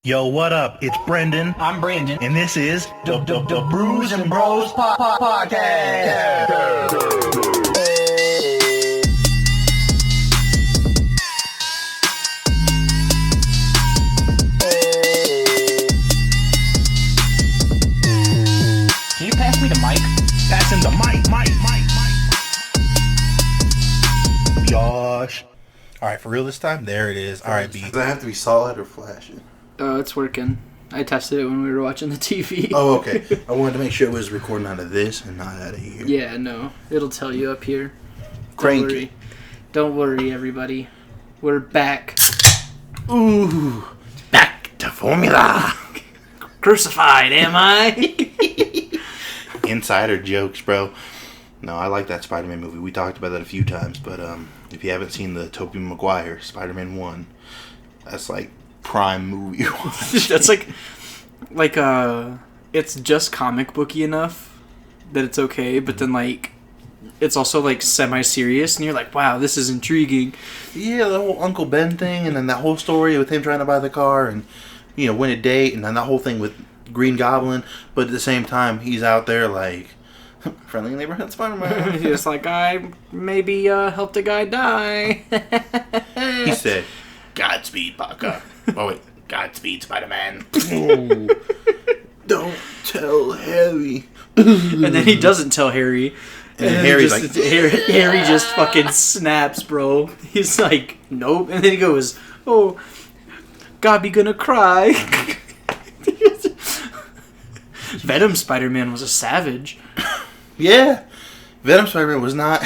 Yo, what up? It's Brendan. I'm Brandon. And this is the Brews and Bros podcast. Can you pass me the mic? Passing the mic. Josh. All right, for real this time? There it is. All right, B. Does that have to be solid or flashing? Oh, it's working. I tested it when we were watching the TV. Oh, okay. I wanted to make sure it was recording out of this and not out of here. Yeah, no. It'll tell you up here. Cranky. Don't worry, everybody. We're back. Ooh. Back to formula. Crucified, am I? Insider jokes, bro. No, I like that Spider-Man movie. We talked about that a few times, but if you haven't seen the Tobey Maguire Spider-Man 1, that's like prime movie watch. That's like it's just comic booky enough that it's okay, but then like it's also like semi-serious and you're like, wow, this is intriguing. Yeah, the whole Uncle Ben thing, and then that whole story with him trying to buy the car and, you know, win a date, and then that whole thing with Green Goblin, but at the same time, he's out there like, friendly neighborhood Spider-Man. Just like, I maybe helped a guy die. He said, Godspeed, Parker. Oh, wait, Godspeed, Spider-Man. Don't tell Harry. And then he doesn't tell Harry. And then Harry's like... Harry just fucking snaps, bro. He's like, nope. And then he goes, oh, God be gonna cry. Venom Spider-Man was a savage. Yeah. Venom Spider-Man was not...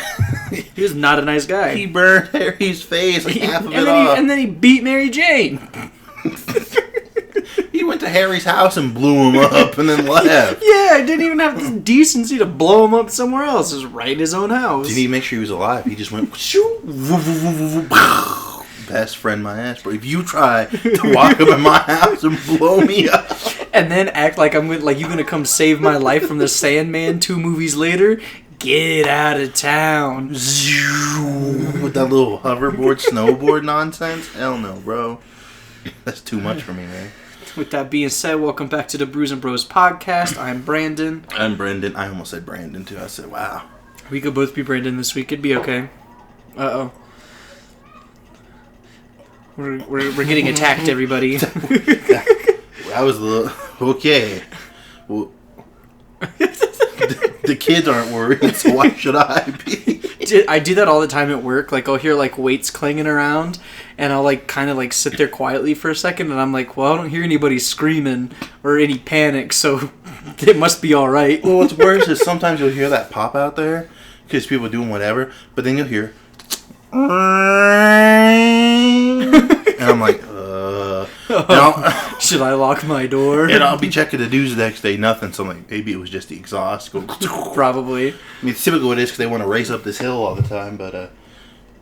He was not a nice guy. He burned Harry's face, like half of it off. And then he beat Mary Jane. He went to Harry's house and blew him up and then left. Yeah, I didn't even have the decency to blow him up somewhere else. It was right in his own house. Didn't even make sure he was alive. He just went... Best friend my ass, bro. If you try to walk up in my house and blow me up... And then act like you're gonna come save my life from the Sandman 2 movies later... Get out of town. With that little hoverboard, snowboard nonsense? Hell no, bro. That's too much for me, man. With that being said, welcome back to the Brews and Bros podcast. I'm Brandon. I'm Brendan. I almost said Brandon, too. I said, wow. We could both be Brandon this week. It'd be okay. Uh-oh. We're getting attacked, everybody. I was a little... Okay. Well... The kids aren't worried, so why should I be? I do that all the time at work. Like, I'll hear, like, weights clanging around, and I'll, like, kind of, like, sit there quietly for a second, and I'm like, well, I don't hear anybody screaming or any panic, so it must be all right. Well, what's worse is sometimes you'll hear that pop out there, because people are doing whatever, but then you'll hear... And I'm like, Should I lock my door? And I'll be checking the news the next day, nothing. So I'm like, maybe it was just the exhaust going. Probably. I mean, it's typical it is because they want to race up this hill all the time, but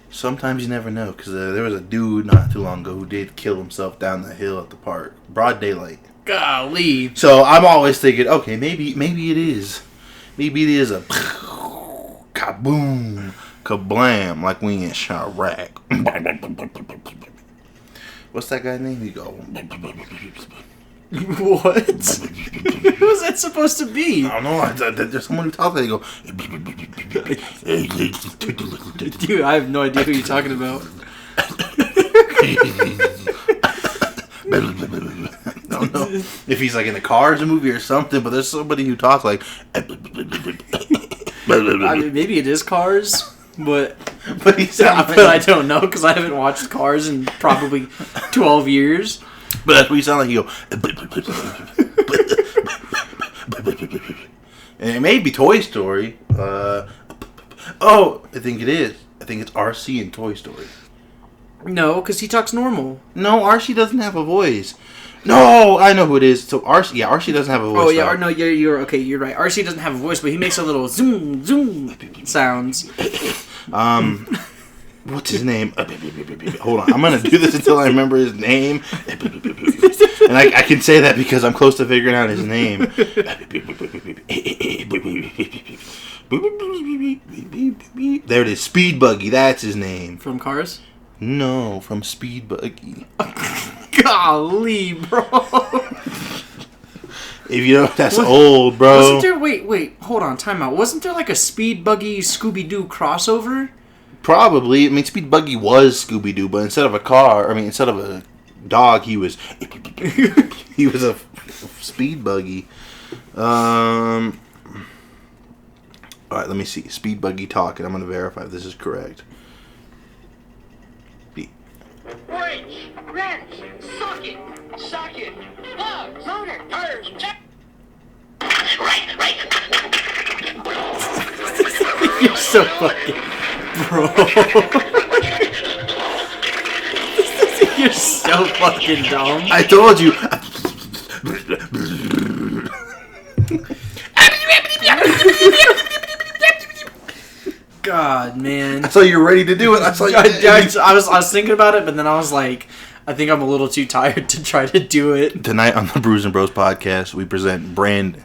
sometimes you never know. Because there was a dude not too long ago who did kill himself down the hill at the park, broad daylight. Golly. So I'm always thinking, okay, maybe it is. Maybe it is a kaboom, kablam, like we in Chirac. What's that guy's name? You go. What? Who's that supposed to be? I don't know. There's someone who talks like they go. Dude, I have no idea who you're talking about. I don't know if he's like in a Cars movie or something, but there's somebody who talks like. I mean, maybe it is Cars. But I don't know because I haven't watched Cars in probably 12 years. But that's what you sound like. You go. And it may be Toy Story. I think it is. I think it's RC in Toy Story. No, because he talks normal. No, RC doesn't have a voice. No, I know who it is. So RC doesn't have a voice. Oh yeah, no, you're okay. You're right. RC doesn't have a voice, but he makes a little zoom sounds. What's his name? Hold on, I'm gonna do this until I remember his name. And I can say that because I'm close to figuring out his name. There it is, Speed Buggy. That's his name. From Cars? No, from Speed Buggy. Golly, bro. If you know, that's old, bro. Wasn't there? Wait. Hold on. Time out. Wasn't there like a Speed Buggy Scooby Doo crossover? Probably. I mean, Speed Buggy was Scooby Doo, but instead of a dog, he was he was a Speed Buggy. All right, let me see. Speed Buggy talking. I'm going to verify if this is correct. Brakes, wrench, socket, plugs, motor, tires, check. Right. You're so fucking bro. You're so fucking dumb. I told you. God, man. I saw you were ready to do it. I saw you. I was thinking about it, but then I was like, I think I'm a little too tired to try to do it. Tonight on the Brews and Bros podcast, we present Brandon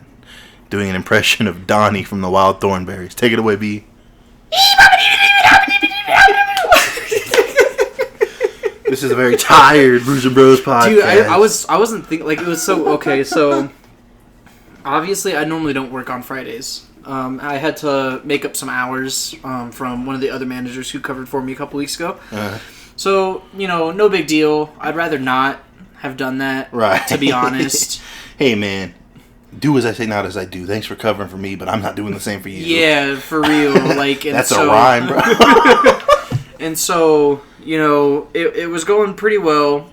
doing an impression of Donnie from the Wild Thornberries. Take it away, B. This is a very tired Brews and Bros podcast. Dude, I wasn't thinking, like, it was so, okay, so, obviously I normally don't work on Fridays. I had to make up some hours from one of the other managers who covered for me a couple weeks ago. So, no big deal. I'd rather not have done that, right? To be honest. Hey, man. Do as I say, not as I do. Thanks for covering for me, but I'm not doing the same for you. Yeah, for real. Like, and that's a rhyme, bro. And so, it was going pretty well.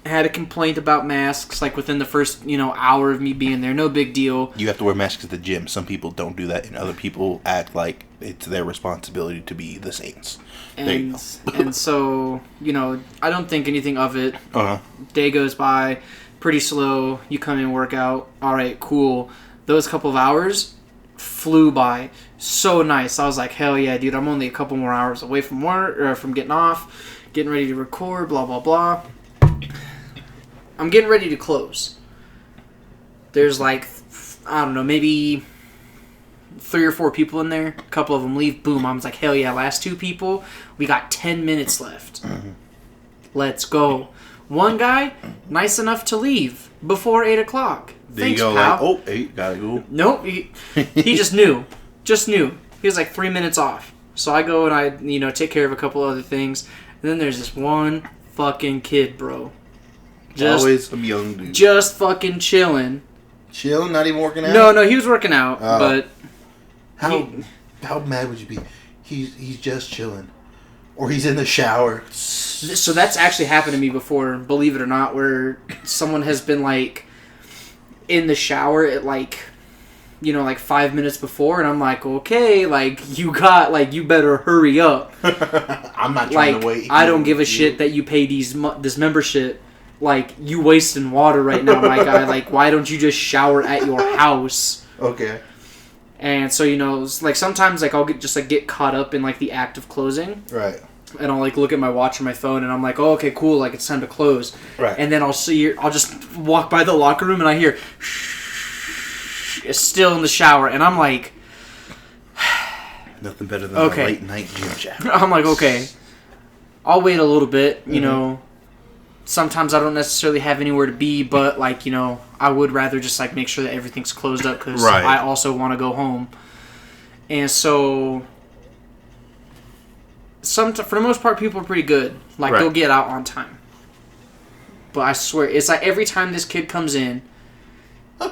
I had a complaint about masks, like, within the first, hour of me being there. No big deal. You have to wear masks at the gym. Some people don't do that, and other people act like it's their responsibility to be the saints. And so, I don't think anything of it. Day goes by, pretty slow. You come in, work out. All right, cool. Those couple of hours flew by. So nice. I was like, hell yeah, dude. I'm only a couple more hours away from work, or from getting off, getting ready to record, blah, blah, blah. I'm getting ready to close. There's like, I don't know, maybe 3 or 4 people in there. A couple of them leave. Boom. I was like, hell yeah, last 2 people. We got 10 minutes left. Let's go. One guy, nice enough to leave before 8 o'clock. There Thanks, you go, pal. like, 8, gotta go. Nope. He just knew. He was like 3 minutes off. So I go and I, take care of a couple other things. And then there's this one fucking kid, bro. Always some young dude. Just fucking chilling. Chilling? Not even working out? No, he was working out, but... How mad would you be? He's just chilling. Or he's in the shower. So that's actually happened to me before, believe it or not, where someone has been, like, in the shower at, like, 5 minutes before, and I'm like, okay, like, you better hurry up. I'm not trying to wait. I don't give a shit that you pay this membership. Like, you wasting water right now, my guy. Like, why don't you just shower at your house? Okay. And so, like, sometimes, like, I'll get caught up in, like, the act of closing. Right. And I'll, like, look at my watch or my phone, and I'm like, oh, okay, cool, like, it's time to close. Right. And then I'll just walk by the locker room, and I hear, shh, it's still in the shower, and I'm like... Nothing better than a late night gym shower. I'm like, okay, I'll wait a little bit, Sometimes I don't necessarily have anywhere to be, but, like, I would rather just, like, make sure that everything's closed up, because I also want to go home. And so... for the most part, people are pretty good. Like, they'll get out on time. But I swear, it's like every time this kid comes in,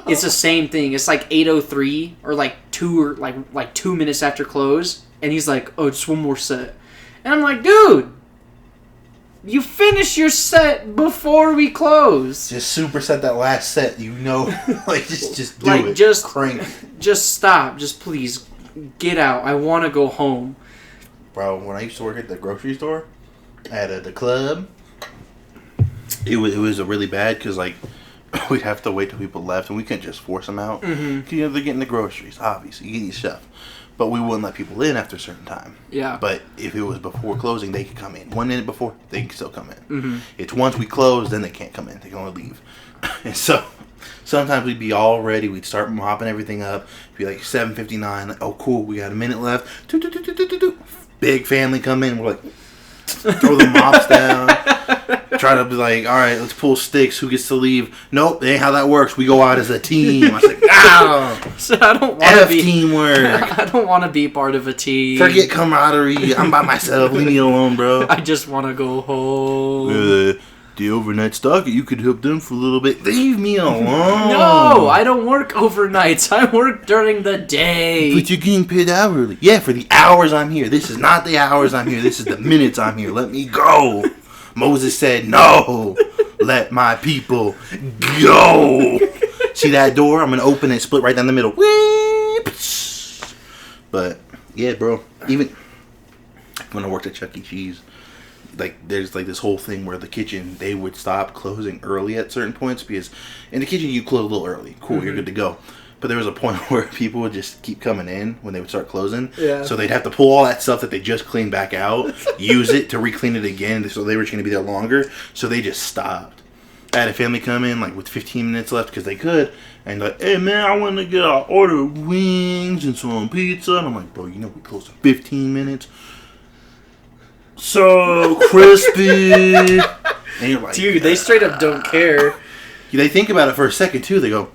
it's the same thing. It's like 8:03 or like 2 minutes after close, and he's like, "Oh, just one more set," and I'm like, "Dude, you finish your set before we close. Just superset that last set. Like just do like, it. Just crank. Just stop. Just please get out. I want to go home." Bro, when I used to work at the grocery store, at the club, it was a really bad because, like, we'd have to wait till people left, and we couldn't just force them out. Mm-hmm. Cause, they're getting the groceries, obviously. You get your stuff. But we wouldn't let people in after a certain time. Yeah. But if it was before closing, they could come in. 1 minute before, they can still come in. Mm-hmm. It's once we close, then they can't come in. They can only leave. And so... sometimes we'd be all ready. We'd start mopping everything up. It'd be like 7:59. Like, oh, cool. We got a minute left. Big family come in. We're like, throw the mops down. Try to be like, all right, let's pull sticks. Who gets to leave? Nope, that ain't how that works. We go out as a team. I was like, no. So I don't want to F be teamwork. I don't want to be part of a team. Forget camaraderie. I'm by myself. Leave me alone, bro. I just want to go home. The overnight stock, you could help them for a little bit. Leave me alone. No, I don't work overnights. I work during the day. But you're getting paid hourly. Yeah, for the hours I'm here. This is not the hours I'm here. This is the minutes I'm here. Let me go. Moses said, no. Let my people go. See that door? I'm going to open it, split right down the middle. Whips. But, yeah, bro. Even when I worked at Chuck E. Cheese, like, there's like this whole thing where the kitchen, they would stop closing early at certain points because in the kitchen you close a little early. Cool, You're good to go. But there was a point where people would just keep coming in when they would start closing. Yeah. So they'd have to pull all that stuff that they just cleaned back out, use it to re-clean it again. So they were just going to be there longer. So they just stopped. I had a family come in like with 15 minutes left because they could. And like, hey man, I want to get an order of wings and some pizza. And I'm like, bro, you know we close in 15 minutes. So crispy. And you're like, Dude, they straight up don't care. they think about it for a second too. They go,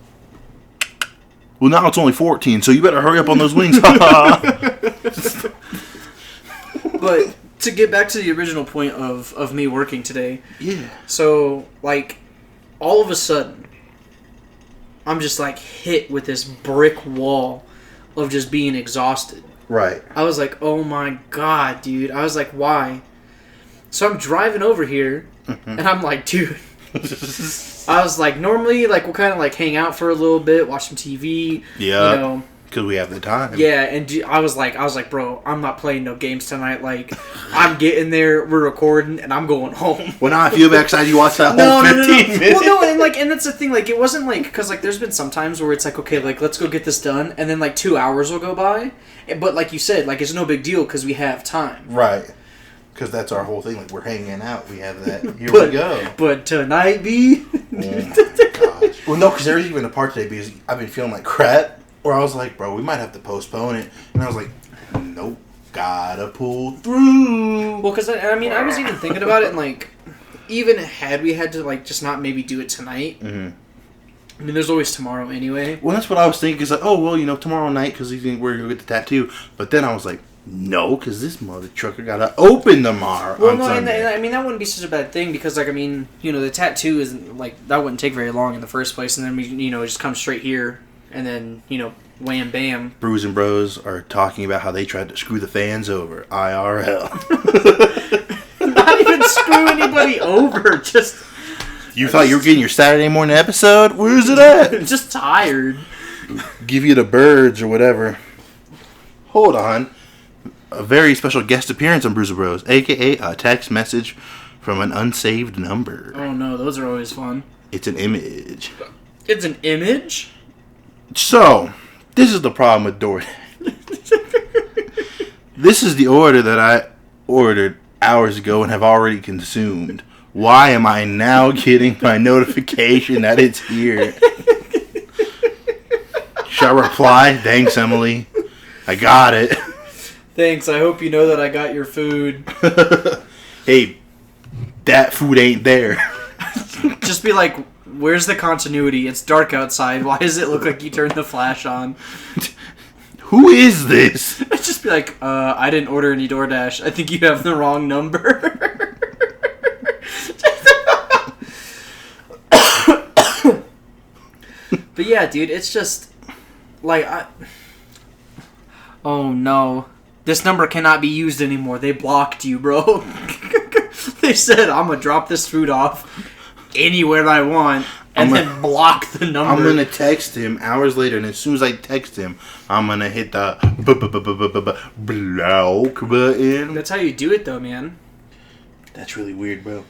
well, now it's only 14, so you better hurry up on those wings. But to get back to the original point of me working today, Yeah. so like all of a sudden I'm just like hit with this brick wall of just being exhausted. Right. I was like, oh my god, dude. I was like, why? So I'm driving over here, and I'm like, dude. I was like, normally, like, we'll kind of, like, hang out for a little bit, watch some TV. Yeah. You know. Because we have the time. Yeah, and I was like, bro, I'm not playing no games tonight. Like, I'm getting there, we're recording, and I'm going home. Well, now I feel back excited you watched that whole 15 minutes. Well, no, and that's the thing. Like, it wasn't like, because like, there's been some times where it's like, okay, like, let's go get this done, and then like 2 hours will go by. But like you said, like, it's no big deal because we have time. Right. Because that's our whole thing. Like, we're hanging out. We have that. Here But- we go. But tonight, B. Oh my gosh. Well, no, because there's even a part today because I've been feeling like crap. Where I was like, bro, we might have to postpone it. And I was like, nope. Gotta pull through. Well, because I mean, I was even thinking about it, and like, even had we had to like just not maybe do it tonight. Mm-hmm. I mean, there's always tomorrow anyway. Well, that's what I was thinking. Is like, oh, well, you know, tomorrow night because we're going to get the tattoo. But then I was like, no, because this mother trucker got to open tomorrow. Well, on no, Sunday. and I mean, that wouldn't be such a bad thing because, like, I mean, you know, the tattoo isn't, like, that wouldn't take very long in the first place. And then we, you know, just come straight here and then, you know, wham, bam. Brews and Bros are talking about how they tried to screw the fans over. IRL. Not even screw anybody over, just... You thought you were getting your Saturday morning episode? Where's it at? just tired. Give you the birds or whatever. Hold on. A very special guest appearance on Brews and Bros, a.k.a. a text message from an unsaved number. Oh, no, those are always fun. It's an image. It's an image? So, this is the problem with DoorDash. This is the order that I ordered hours ago and have already consumed. Why am I now getting my notification that it's here? Should I reply? Thanks, Emily. I got it. Thanks, I hope you know that I got your food. Hey, that food ain't there. Just be like, where's the continuity? It's dark outside. Why does it look like you turned the flash on? Who is this? Just be like, I didn't order any DoorDash. I think you have the wrong number. But yeah, dude, it's just like oh no, this number cannot be used anymore. They blocked you, bro. They said I'm gonna drop this food off anywhere I want and then block the number. I'm gonna text him hours later, and as soon as I text him, I'm gonna hit the block button. That's how you do it, though, man. That's really weird, bro.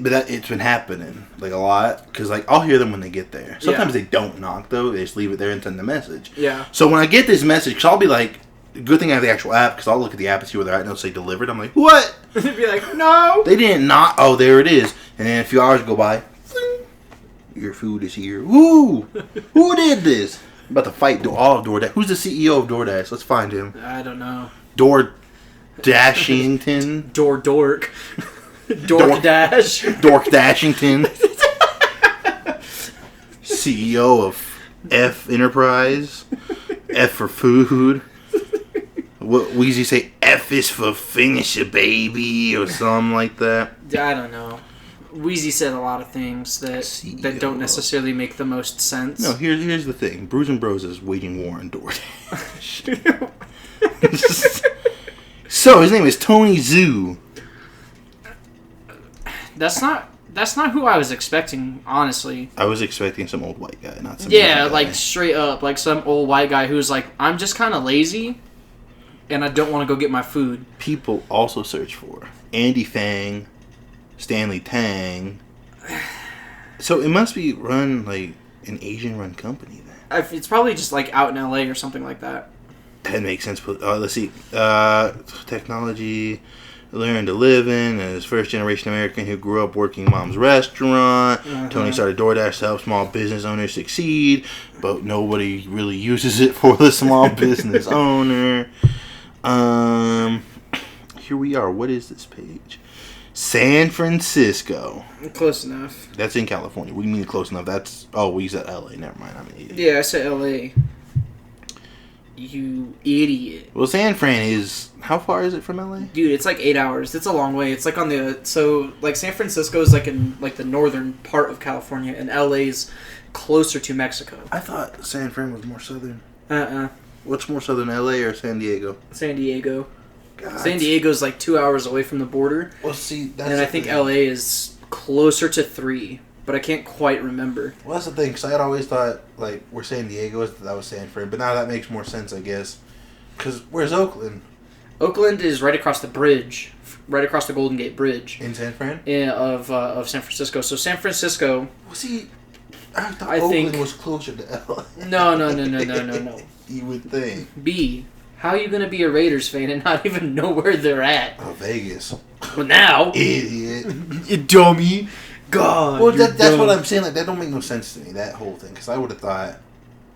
But it's been happening like a lot because like I'll hear them when they get there. Sometimes they don't knock though; they just leave it there and send the message. Yeah. So when I get this message, cause I'll be like, "Good thing I have the actual app," because I'll look at the app and see where they're at, and it'll say delivered. I'm like, "What?" They'd be like, no. They didn't knock. Oh, there it is. And then a few hours go by. Your food is here. Woo! Who did this? I'm about to fight all of DoorDash. Who's the CEO of DoorDash? Let's find him. I don't know. Door Dashington. Door dork. Dork-dash. Dork Dashington, CEO of F Enterprise, F for food. What Wheezy say? F is for finish it, baby, or something like that. I don't know. Wheezy said a lot of things that don't necessarily make the most sense. No, here's the thing. Brews and Bros is waging war on DoorDash. So his name is Tony Zhu. That's not who I was expecting, honestly. I was expecting some old white guy, not some Yeah, young guy. like straight up, like some old white guy who's like, I'm just kind of lazy, and I don't want to go get my food. People also search for Andy Fang, Stanley Tang. So it must be run like an Asian-run company then. It's probably just like out in LA or something like that. That makes sense. Let's see. Technology, learned to live in, as first-generation American who grew up working mom's restaurant. Tony started DoorDash to help small business owners succeed, but nobody really uses it for the small business owner. Here we are. What is this page? San Francisco. Close enough. That's in California. We mean close enough. That's we said LA. Never mind. I'm an idiot. Yeah, I said LA. You idiot. Well, San Fran is. How far is it from LA? Dude, it's like 8 hours. It's a long way. It's like on the San Francisco is like in like the northern part of California, and LA's closer to Mexico. I thought San Fran was more southern. Uh-uh. What's more southern, LA or San Diego? San Diego. God. San Diego's like 2 hours away from the border, Well, see, that's and I the think thing. LA is closer to 3, but I can't quite remember. Well, that's the thing, because I had always thought, like, where San Diego is, that was San Fran. But now that makes more sense, I guess. Because where's Oakland? Oakland is right across the bridge, right across the Golden Gate Bridge In San Fran? of San Francisco. So San Francisco... Well, see, I thought I Oakland think- was closer to LA. No. You would think. B, how are you going to be a Raiders fan and not even know where they're at? Oh, Vegas. Well, now... Idiot. You dummy. God. Well, that's what I'm saying. Like, that don't make no sense to me, that whole thing. Because I would have thought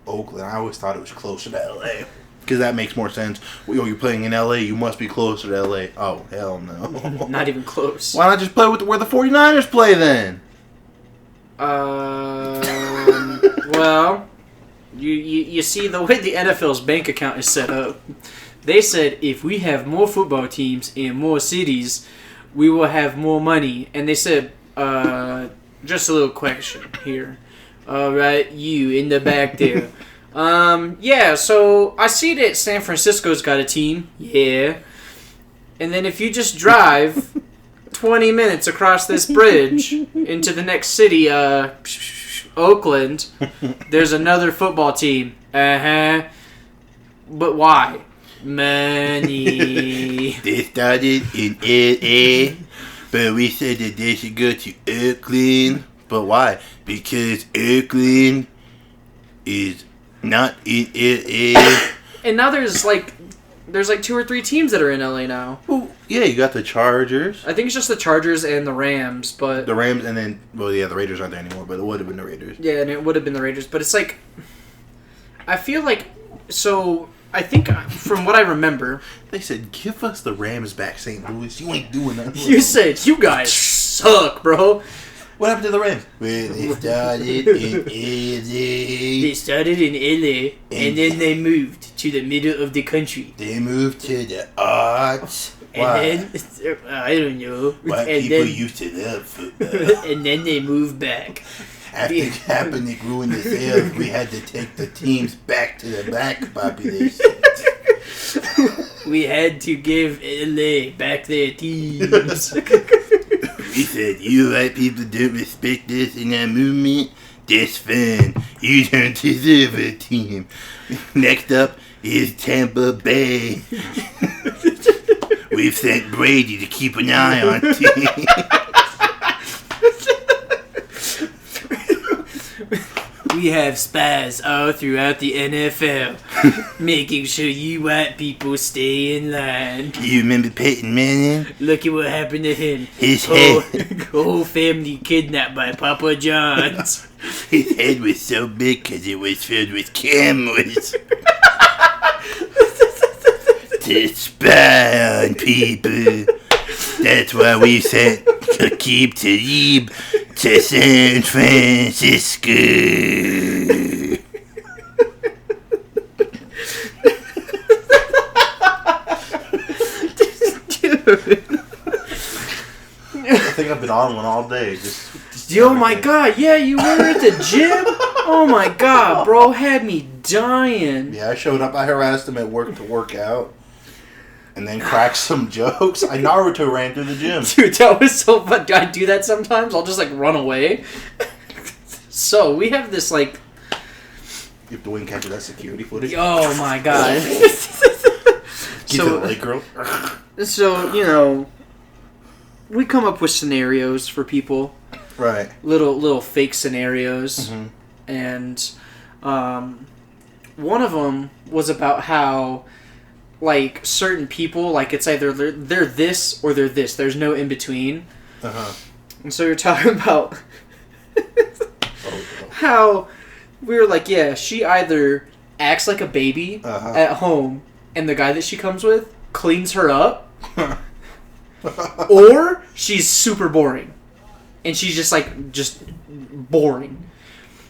Oakland. I always thought it was closer to LA. Because that makes more sense. Well, you're playing in LA, you must be closer to LA. Oh, hell no. Not even close. Why not just play with where the 49ers play then? Well, you see the way the NFL's bank account is set up. They said if we have more football teams in more cities, we will have more money. And they said, just a little question here. All right, you in the back there. Yeah, so I see that San Francisco's got a team. Yeah. And then if you just drive 20 minutes across this bridge into the next city, Oakland, there's another football team. Uh-huh. But why? Money. They started in LA, but we said that they should go to Oakland. But why? Because Oakland is not in LA. And now there's like 2 or 3 teams that are in LA now. Well, yeah, you got the Chargers, I think it's just the Chargers and the Rams, but the Rams, and then, well, yeah, the Raiders aren't there anymore, but it would have been the Raiders. yeah, and it would have been the Raiders. But it's like, I feel like, so I think from what I remember, They said, give us the Rams back, St. Louis. You ain't doing that. you said you guys suck, bro. What happened to the Rams? Well, they started in LA. They started in LA and then they moved to the middle of the country. They moved to the arts. And Why? then I don't know. White and people then used to love football. and then they moved back. After Kaepernick ruined the sales, we had to take the teams back to the black population. We had to give LA back their teams. We said, you white people don't respect us in our movement? That's fine. You don't deserve a team. Next up is Tampa Bay. We've sent Brady to keep an eye on teams. We have spies all throughout the NFL, making sure you white people stay in line. You remember Peyton Manning? Look at what happened to him. His Whole, head, whole family kidnapped by Papa John's. his head was so big because it was filled with cameras. To spy on people. That's why we sent Khabib Talib to San Francisco. Dude. I think I've been on one all day. Oh my god, yeah, you were at the gym? Oh my god, bro, had me dying. Yeah, I showed up. I harassed him at work to work out. And then cracked some jokes. I Naruto ran through the gym. Dude, that was so fun. I do that sometimes. I'll just, like, run away. So, we have this, like... You have to win capture that security footage. Oh my god. Get to the lake girl. So, you know... We come up with scenarios for people. Right. Little fake scenarios. Mm-hmm. And one of them was about how, like, certain people, like, it's either they're this or they're this. There's no in between. Uh-huh. And so you're talking about how we were like, yeah, she either acts like a baby at home and the guy that she comes with cleans her up, or she's super boring. And she's just boring.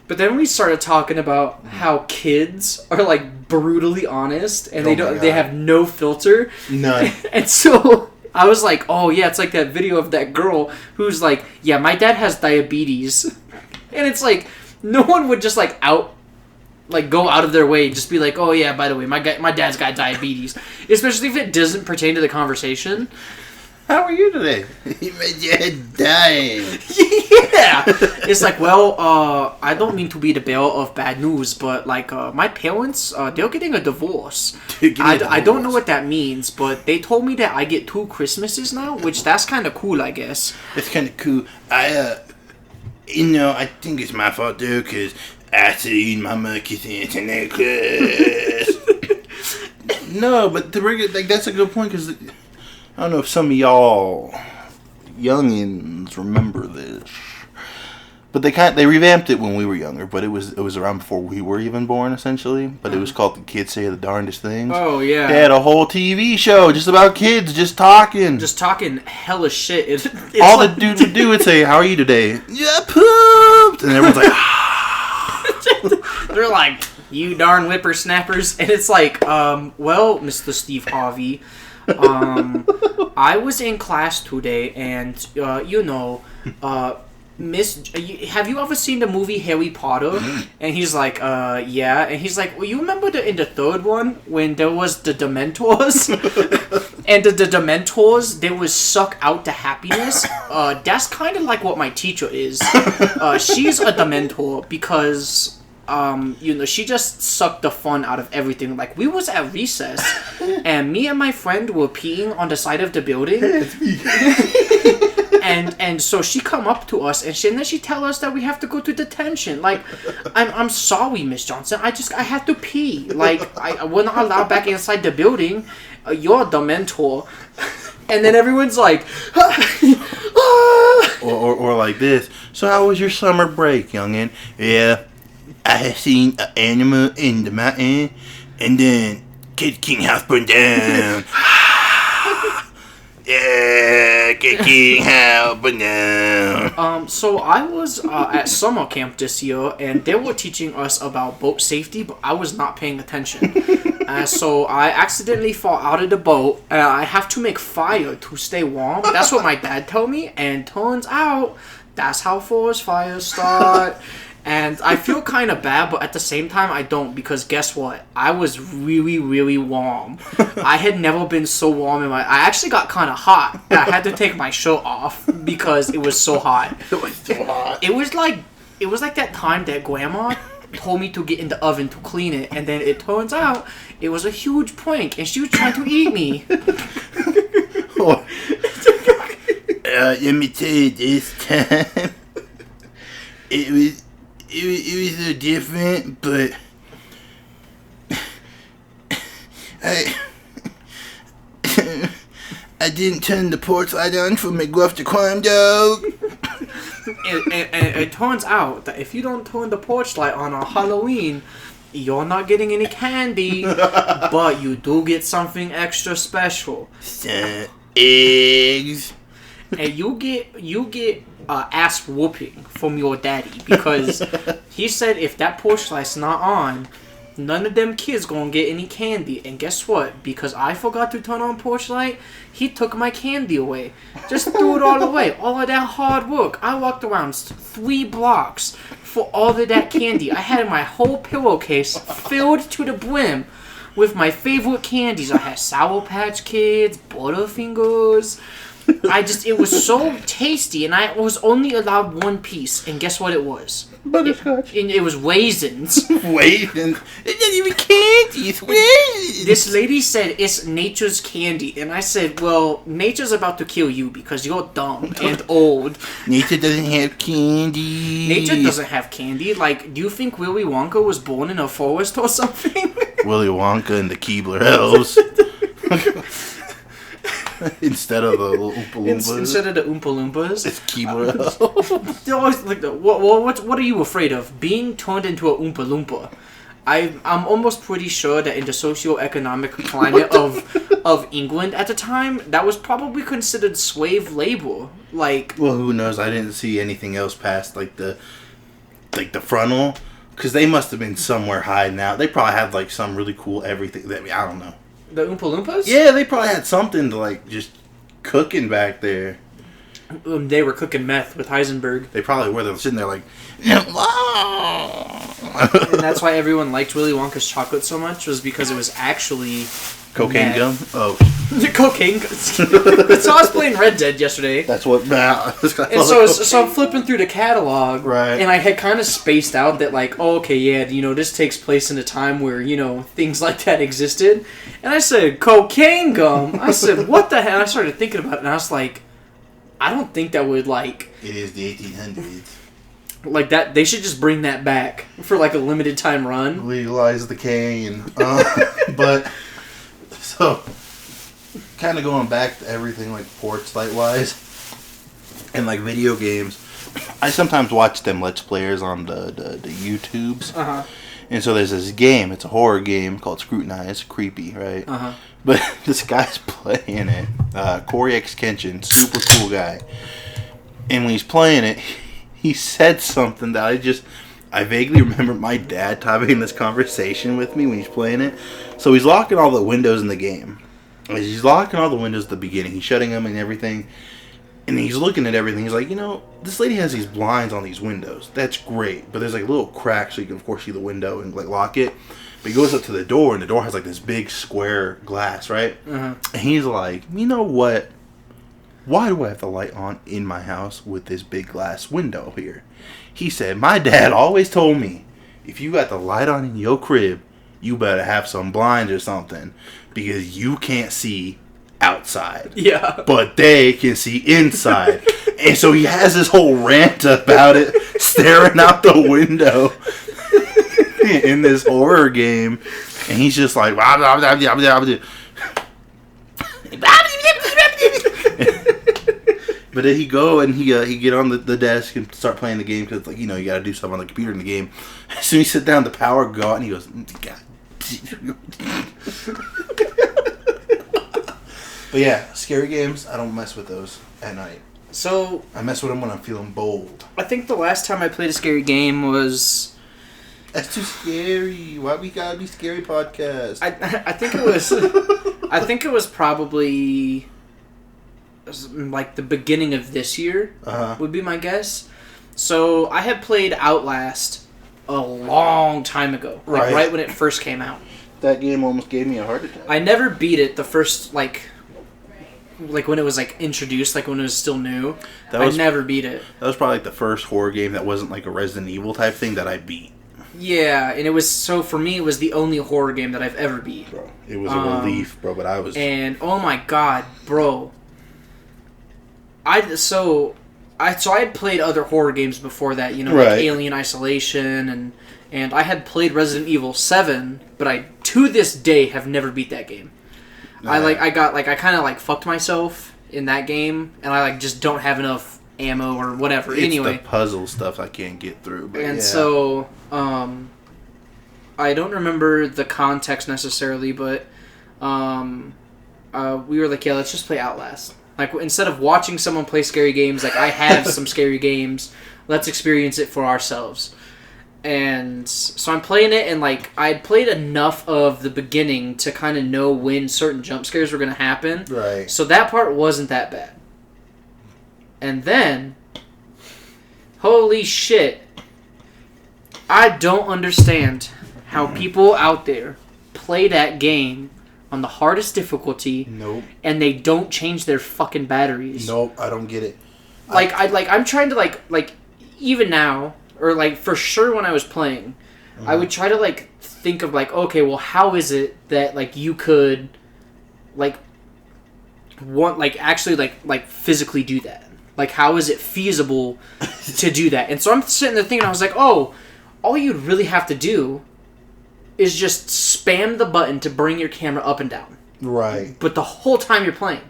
But then we started talking about how kids are, like, brutally honest and they have no filter. None. And so I was like, oh yeah, it's like that video of that girl who's like, yeah, my dad has diabetes. And it's like, no one would just go out of their way and just be like, oh yeah, by the way, my dad's got diabetes. Especially if it doesn't pertain to the conversation. How are you today? My dad died. Yeah. It's like, well, I don't mean to be the bearer of bad news, but, like, my parents, they're getting a divorce. I don't know what that means, but they told me that I get 2 Christmases now, which that's kind of cool, I guess. It's kind of cool. I think it's my fault, though, because I seen Mama kissing Santa Claus. No, but to bring it, like, that's a good point, because... I don't know if some of y'all youngins remember this, but they revamped it when we were younger. But it was around before we were even born, essentially. But it was called "The Kids Say the Darndest Things." Oh yeah, they had a whole TV show just about kids just talking hella shit. It's all the dudes would do would say, "How are you today?" Yeah, pooped, and everyone's like, they're like, "You darn whippersnappers," and it's like, well, Mr. Steve Harvey. I was in class today, and Miss, have you ever seen the movie Harry Potter? And he's like, yeah. And he's like, well, you remember in the 3rd one when there was the Dementors, and the Dementors, they would suck out the happiness. That's kind of like what my teacher is. She's a Dementor because. She just sucked the fun out of everything. Like, we was at recess, and me and my friend were peeing on the side of the building. and so she come up to us, and then she tell us that we have to go to detention. Like, I'm sorry, Miss Johnson. I had to pee. Like, we're not allowed back inside the building. You're the mentor. And then everyone's like, or like this. So how was your summer break, youngin? Yeah. I have seen an animal in the mountain, and then Kid King house burned down. Yeah, Kid King house burned down. So I was at summer camp this year, and they were teaching us about boat safety, but I was not paying attention. So I accidentally fall out of the boat, and I have to make fire to stay warm. That's what my dad told me, and turns out that's how forest fires start. And I feel kind of bad, but at the same time, I don't, because guess what? I was really, really warm. I had never been so warm I actually got kind of hot. I had to take my shirt off because it was so hot. It was so hot. It was like that time that Grandma told me to get in the oven to clean it, and then it turns out it was a huge prank, and she was trying to eat me. Let me tell you this time. It was a little different, but I didn't turn the porch light on for McGruff to climb, dog. And it turns out that if you don't turn the porch light on Halloween, you're not getting any candy, but you do get something extra special. Some eggs. and you get ass whooping from your daddy because he said if that porch light's not on, none of them kids gonna get any candy. And guess what? Because I forgot to turn on porch light, he took my candy away. Just threw it all away. All of that hard work. I walked around 3 blocks for all of that candy. I had my whole pillowcase filled to the brim with my favorite candies. I had Sour Patch Kids, Butterfingers. It was so tasty, and I was only allowed 1 piece, and guess what it was? Butterscotch. It was raisins. Raisins. It didn't even candy. It's raisins. This lady said it's nature's candy, and I said, well, nature's about to kill you because you're dumb and old. Nature doesn't have candy. Nature doesn't have candy. Like, do you think Willy Wonka was born in a forest or something? Willy Wonka and the Keebler elves. Instead of the little Oompa Loompas. Instead of the Oompa Loompas. It's Keebler elves. They're always like, what are you afraid of? Being turned into a Oompa Loompa. I'm almost pretty sure that in the socio-economic climate of England at the time, that was probably considered slave labor. Like, well, who knows? I didn't see anything else past the frontal, because they must have been somewhere hiding out. They probably have like some really cool everything. I don't know. the Oompa Loompas? Yeah, they probably had something to like just cooking back there. They were cooking meth with Heisenberg. They probably were. They were sitting there like, And that's why everyone liked Willy Wonka's chocolate so much, was because it was actually cocaine meth. gum. Oh, Cocaine. So I was playing Red Dead yesterday. that's what. And so I'm flipping through the catalog, Right. And I had kind of spaced out that like, oh, okay, yeah, this takes place in a time where things like that existed, and I said cocaine gum. I said, what the hell? And I started thinking about it, and I was like, I don't think that would like It is the 1800s. like that. They should just bring that back for like a limited time run. Legalize the cane, but so kind of going back to everything like porch light wise and like video games. I sometimes watch them Let's Players on the YouTubes. Uh-huh. And so there's this game, it's a horror game called Scrutinize, creepy, right? Uh-huh. But this guy's playing it, Corey X Kenshin, super cool guy. And when he's playing it, he said something that I vaguely remember my dad having this conversation with me when he's playing it. So he's locking all the windows in the game. He's locking all the windows at the beginning, he's shutting them and everything. And he's looking at everything. He's like, this lady has these blinds on these windows. That's great. But there's like little cracks so you can, of course, see the window and like lock it. But he goes up to the door, and the door has like this big square glass, right? Uh-huh. And he's like, you know what? Why do I have the light on in my house with this big glass window here? He said, my dad always told me, if you got the light on in your crib, you better have some blinds or something. Because you can't see outside. Yeah. But they can see inside. And so he has this whole rant about it, staring out the window in this horror game. And he's just like, blah, blah, blah, blah, blah, blah. But then he go and he get on the desk and start playing the game because like you got to do stuff on the computer in the game. As soon as he sit down, the power go out and he goes, God. But yeah, scary games, I don't mess with those at night. So I mess with them when I'm feeling bold. I think the last time I played a scary game was That's too scary. Why we gotta be scary podcast? I think it was I think it was probably like the beginning of this year would be my guess. So I had played Outlast a long time ago, like right when it first came out. That game almost gave me a heart attack. I never beat it the first like when it was like introduced, like when it was still new. I never beat it. That was probably like the first horror game that wasn't like a Resident Evil type thing that I beat. Yeah, and it was so for me it was the only horror game that I've ever beat. Bro, it was a relief, bro. But I was oh my god, bro. I had played other horror games before that, like Alien Isolation and I had played Resident Evil 7, but I to this day have never beat that game. I kind of fucked myself in that game, and I just don't have enough ammo or whatever. It's anyway, the puzzle stuff I can't get through. But and so I don't remember the context necessarily, but we were like, yeah, let's just play Outlast. Like, instead of watching someone play scary games, like, I have some scary games. Let's experience it for ourselves. And so I'm playing it, and, like, I'd played enough of the beginning to kind of know when certain jump scares were going to happen. Right. So that part wasn't that bad. And then, holy shit, I don't understand how people out there play that game on the hardest difficulty. Nope. And they don't change their fucking batteries. Nope, I don't get it. I'm trying to like even now, or like for sure when I was playing, I would try to like think of like, okay, well, how is it that like you could like actually like physically do that? Like, how is it feasible to do that? And so I'm sitting there thinking, I was like, oh, all you'd really have to do is just spam the button to bring your camera up and down. Right. But the whole time you're playing,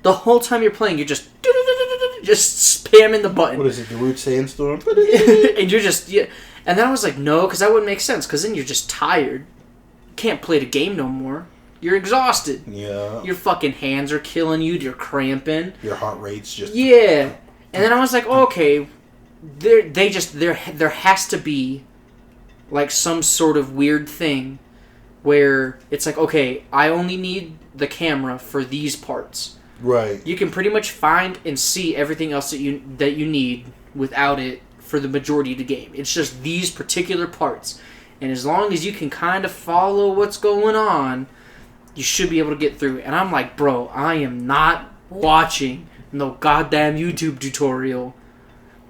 you're just spamming the button. What is it, the Root Sandstorm? And you're just, yeah. And then I was like, no, because that wouldn't make sense, because then you're just tired. You can't play the game no more. You're exhausted. Yeah. Your fucking hands are killing you. You're cramping. Your heart rate's just... Yeah. And then I was like, oh, okay, there has to be like some sort of weird thing where it's like, okay, I only need the camera for these parts. Right. You can pretty much find and see everything else that you need without it for the majority of the game. It's just these particular parts. And as long as you can kind of follow what's going on, you should be able to get through. And I'm like, bro, I am not watching no goddamn YouTube tutorial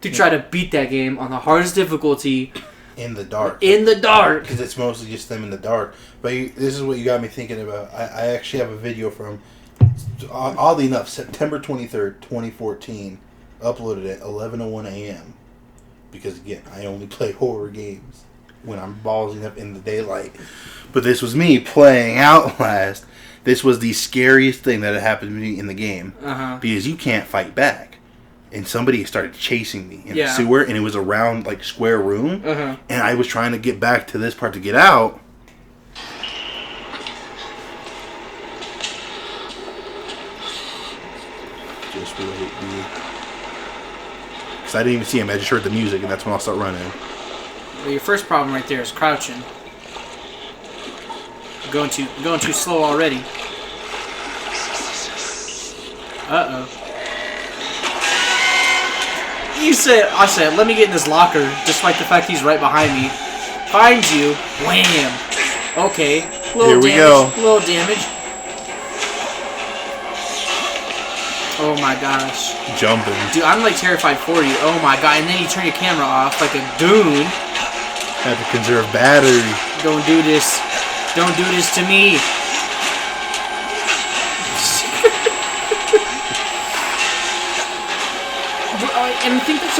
to try to beat that game on the hardest difficulty. In the dark. Because it's mostly just them in the dark. But this is what you got me thinking about. I actually have a video from, oddly enough, September 23rd, 2014, uploaded at 11:01 a.m. Because, again, I only play horror games when I'm ballsing up in the daylight. But this was me playing Outlast. This was the scariest thing that had happened to me in the game. Because you can't fight back. And somebody started chasing me in the sewer, and it was a round, like, square room. And I was trying to get back to this part to get out. Just wait, dude. Because I didn't even see him. I just heard the music, and that's when I'll start running. Well, your first problem right there is crouching. Going too slow already. Uh-oh. I said, let me get in this locker, despite the fact he's right behind me. Finds you. Wham. Okay. Here we go. Little damage. Oh my gosh. Jumping. Dude, I'm like terrified for you. Oh my god. And then you turn your camera off like a goon. Have to conserve battery. Don't do this. Don't do this to me. And I think that's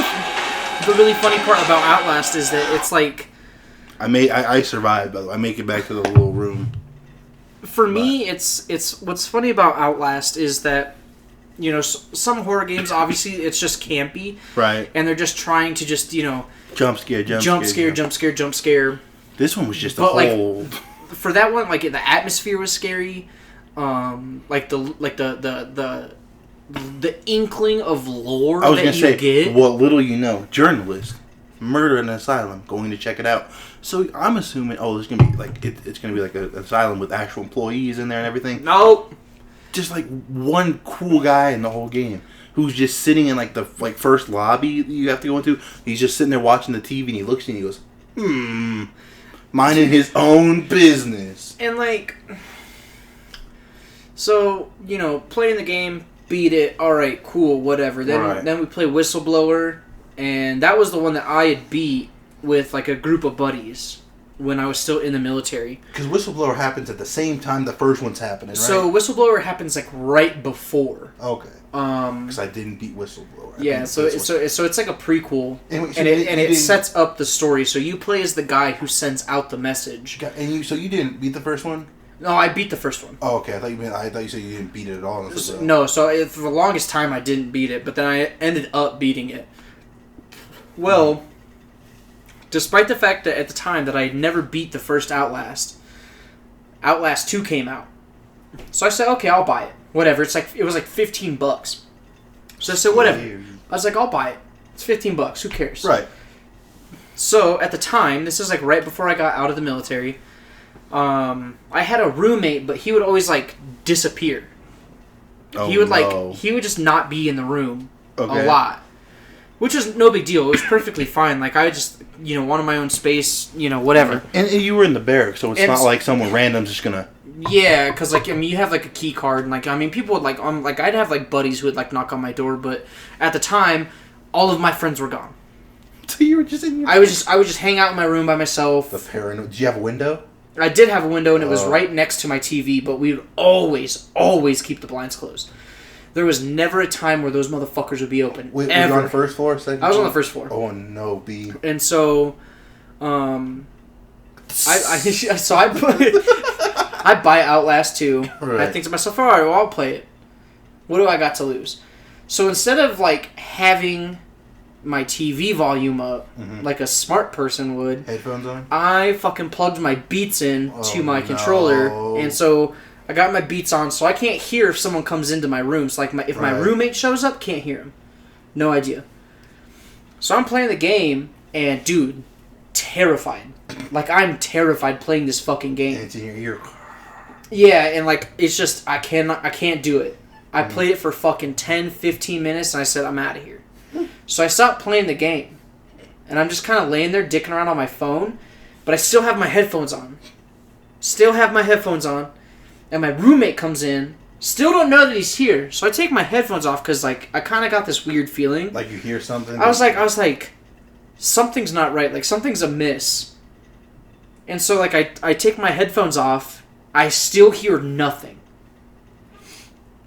the really funny part about Outlast is that it's like... I survived, by the way. I make it back to the little room. For me, it's what's funny about Outlast is that, you know, some horror games, obviously, it's just campy. Right. And they're just trying to just, you know... Jump scare. This one was just a whole... Like, for that one, like, the atmosphere was scary. Like the inkling of lore I was that gonna you say, get. what little you know, journalist, murder in an asylum, going to check it out. So I'm assuming, there's gonna be like it's gonna be like an asylum with actual employees in there and everything. Nope. Just like one cool guy in the whole game who's just sitting in like the first lobby that you have to go into. He's just sitting there watching the TV and he looks at you and he goes, minding his own business. And like, so you know, playing the game. Beat it. All right, cool, whatever. Then we play Whistleblower, and that was the one that I had beat with like a group of buddies when I was still in the military. Because Whistleblower happens at the same time the first one's happening, right? So Whistleblower happens like right before. Okay. Because I didn't beat Whistleblower. So it's like a prequel, and it sets up the story. So you play as the guy who sends out the message. And you didn't beat the first one? No, I beat the first one. Oh, okay. I thought you said you didn't beat it at all. No, for the longest time I didn't beat it, but then I ended up beating it. Well, despite the fact that at the time that I had never beat the first Outlast, Outlast 2 came out. So I said, okay, I'll buy it. whatever. It was like $15. So I said, whatever. Weird. I was like, I'll buy it. It's $15. Who cares? Right. So at the time, this is like right before I got out of the military. I had a roommate, but he would always like disappear. Oh, He would no. he would just not be in the room Okay. a lot, which was no big deal. It was perfectly fine. Like I just wanted my own space, whatever. And you were in the barracks, so it's And not s- like someone random's just gonna. Yeah, because you have like a key card, and people would I'd have like buddies who would like knock on my door, but at the time, all of my friends were gone. So you were just in your. I would just hang out in my room by myself. The paranoid. Did you have a window? I did have a window, and it was Oh. right next to my TV, but we would always keep the blinds closed. There was never a time where those motherfuckers would be open. Wait, ever. were you on the first floor? Second I was on floor? the first floor. Oh no, B. And so, I buy Outlast 2. Right. I think to myself, all right, well, I'll play it. What do I got to lose? So instead of like having my TV volume up like a smart person would, Headphones on? I fucking plugged my Beats in to Oh, my no. controller, and so I got my Beats on, so I can't hear if someone comes into my room. So like if my Right. roommate shows up, can't hear him. No idea. So I'm playing the game, and dude, terrified. Like I'm terrified playing this fucking game. And it's in your ear. Yeah, and like it's just I can't do it. I played it for fucking 10, 15 minutes, and I said I'm out of here. So I stopped playing the game, and I'm just kind of laying there dicking around on my phone, but I still have my headphones on. And my roommate comes in. Still don't know that he's here, so I take my headphones off because like I kind of got this weird feeling. Like you hear something? I was like, something's not right. Like something's amiss. And so like I take my headphones off. I still hear nothing.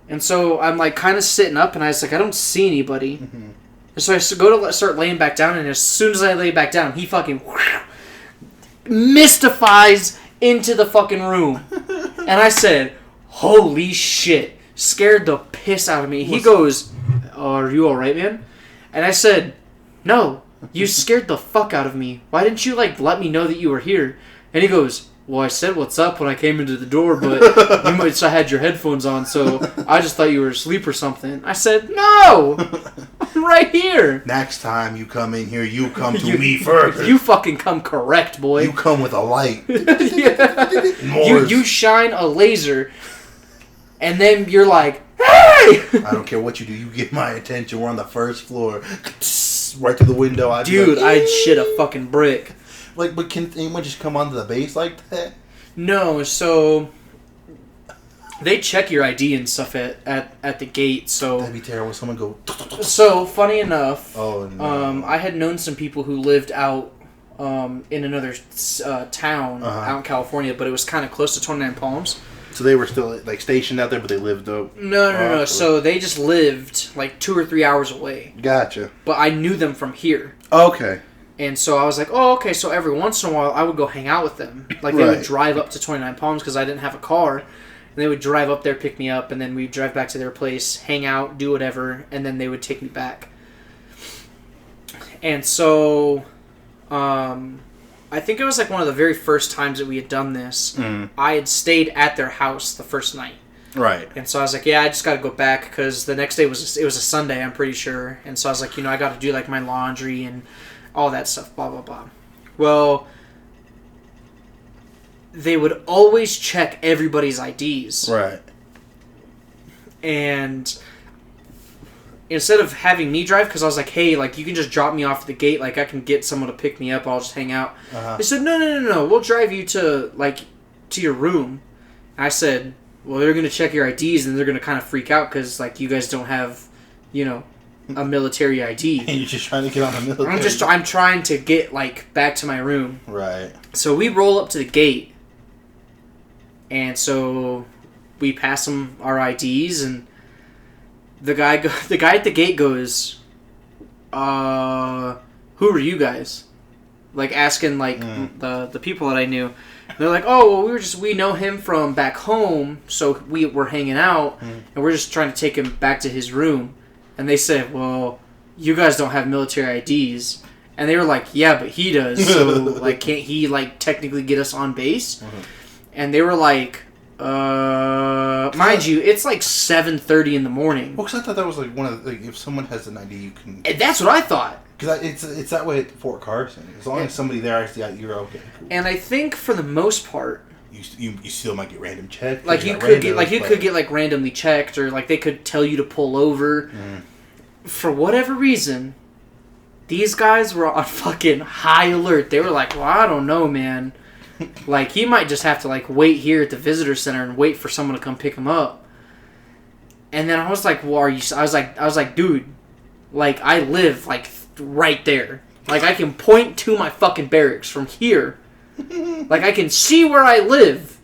And so I'm like kind of sitting up, and I was like, I don't see anybody. Mm-hmm. And so I go to start laying back down, and as soon as I lay back down, he fucking mystifies into the fucking room. And I said, holy shit. Scared the piss out of me. He goes, oh, are you alright, man? And I said, no, you scared the fuck out of me. Why didn't you like let me know that you were here? And he goes, well, I said what's up when I came into the door, but you must have had your headphones on, so I just thought you were asleep or something. I said, no! I'm right here! Next time you come in here, you come to You- me first. You fucking come correct, boy. You come with a light. Yeah. You shine a laser, and then you're like, hey! I don't care what you do. You get my attention. We're on the first floor. Right to the window. I'd be Dude, like, I'd shit a fucking brick. Like, but can anyone just come onto the base like that? No, so they check your ID and stuff at the gate. That'd be terrible. Someone go. So funny enough, Oh no. I had known some people who lived out in another town out in California, but it was kind of close to 29 Palms. So they were still like stationed out there, but they lived up. No. So they just lived like 2 or 3 hours away, Gotcha. but I knew them from here. Okay. And so I was like, oh, okay. So every once in a while, I would go hang out with them. Like they would Right. drive up to 29 Palms because I didn't have a car. And they would drive up there, pick me up, and then we'd drive back to their place, hang out, do whatever, and then they would take me back. And so, I think it was like one of the very first times that we had done this. I had stayed at their house the first night. Right. And so I was like, yeah, I just got to go back because the next day it was a Sunday, I'm pretty sure. And so I was like, I got to do like my laundry and all that stuff, blah, blah, blah. Well, they would always check everybody's IDs. Right. And instead of having me drive, because I was like, hey, like, you can just drop me off at the gate, like, I can get someone to pick me up, I'll just hang out. They said, no, we'll drive you to your room. And I said, well, they're going to check your IDs, and they're going to kind of freak out, because, like, you guys don't have, a military ID. And you're just trying to get on the military. I'm trying to get, like, back to my room. Right. So we roll up to the gate, and so we pass them our IDs, and the guy at the gate goes, who are you guys? Like asking like the people that I knew. And they're like, oh, well, we know him from back home, so we were hanging out, and we're just trying to take him back to his room. And they said, well, you guys don't have military IDs. And they were like, yeah, but he does. So, like, can't he, like, technically get us on base? And they were like, Mind you, it's like 7:30 in the morning. Well, because I thought that was like one of the, like, if someone has an ID, you can. And that's what I thought. Because it's that way at Fort Carson. As long as somebody there actually, you're okay. Cool. And I think for the most part, you still might get random checked. like you could get like randomly checked, or like they could tell you to pull over. For whatever reason, these guys were on fucking high alert. They were like, "Well, I don't know, man. Like he might just have to like wait here at the visitor center and wait for someone to come pick him up." And then I was like, "Well, are you?" I was like, "Dude, like I live like right there. Like I can point to my fucking barracks from here. Like I can see where I live.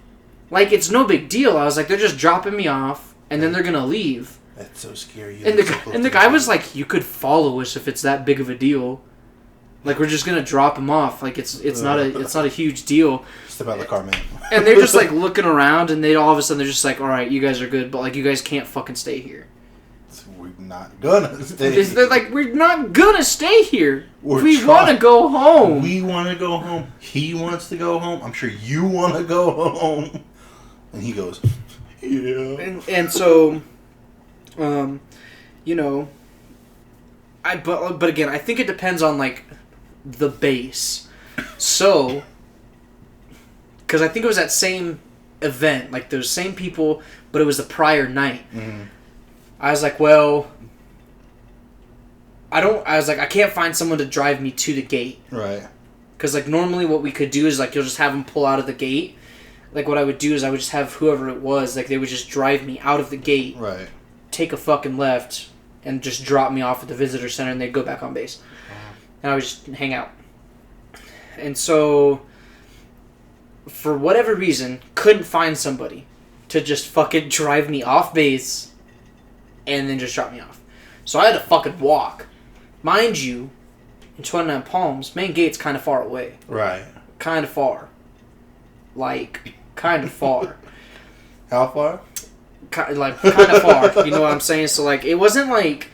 Like it's no big deal." I was like, "They're just dropping me off and then they're gonna leave." That's so scary. And the guy was like, "You could follow us if it's that big of a deal. Like we're just gonna drop him off. Like it's not a huge deal." Step out of the car, man. And they're just like looking around, and they all of a sudden they're just like, "All right, you guys are good, but like you guys can't fucking stay here." We're not gonna stay. They're like, "We're not gonna stay here. We're we want to go home. We want to go home. He wants to go home. I'm sure you want to go home." And he goes, "Yeah." And so, you know, but again, I think it depends on like the base. So, because I think it was that same event, like those same people, but it was the prior night. I was like, well, I can't find someone to drive me to the gate. Right. Because, like, normally what we could do is, like, you'll just have them pull out of the gate. Like, what I would do is I would just have whoever it was, like, they would just drive me out of the gate. Right. Take a fucking left and just drop me off at the visitor center, and they'd go back on base. And I would just hang out. And so, for whatever reason, couldn't find somebody to just fucking drive me off base and then just drop me off. So I had to fucking walk. Mind you, in 29 Palms, main gate's kind of far away. Right. Kind of far. Like, kind of far. How far? Kind of far. You know what I'm saying? So, like, it wasn't like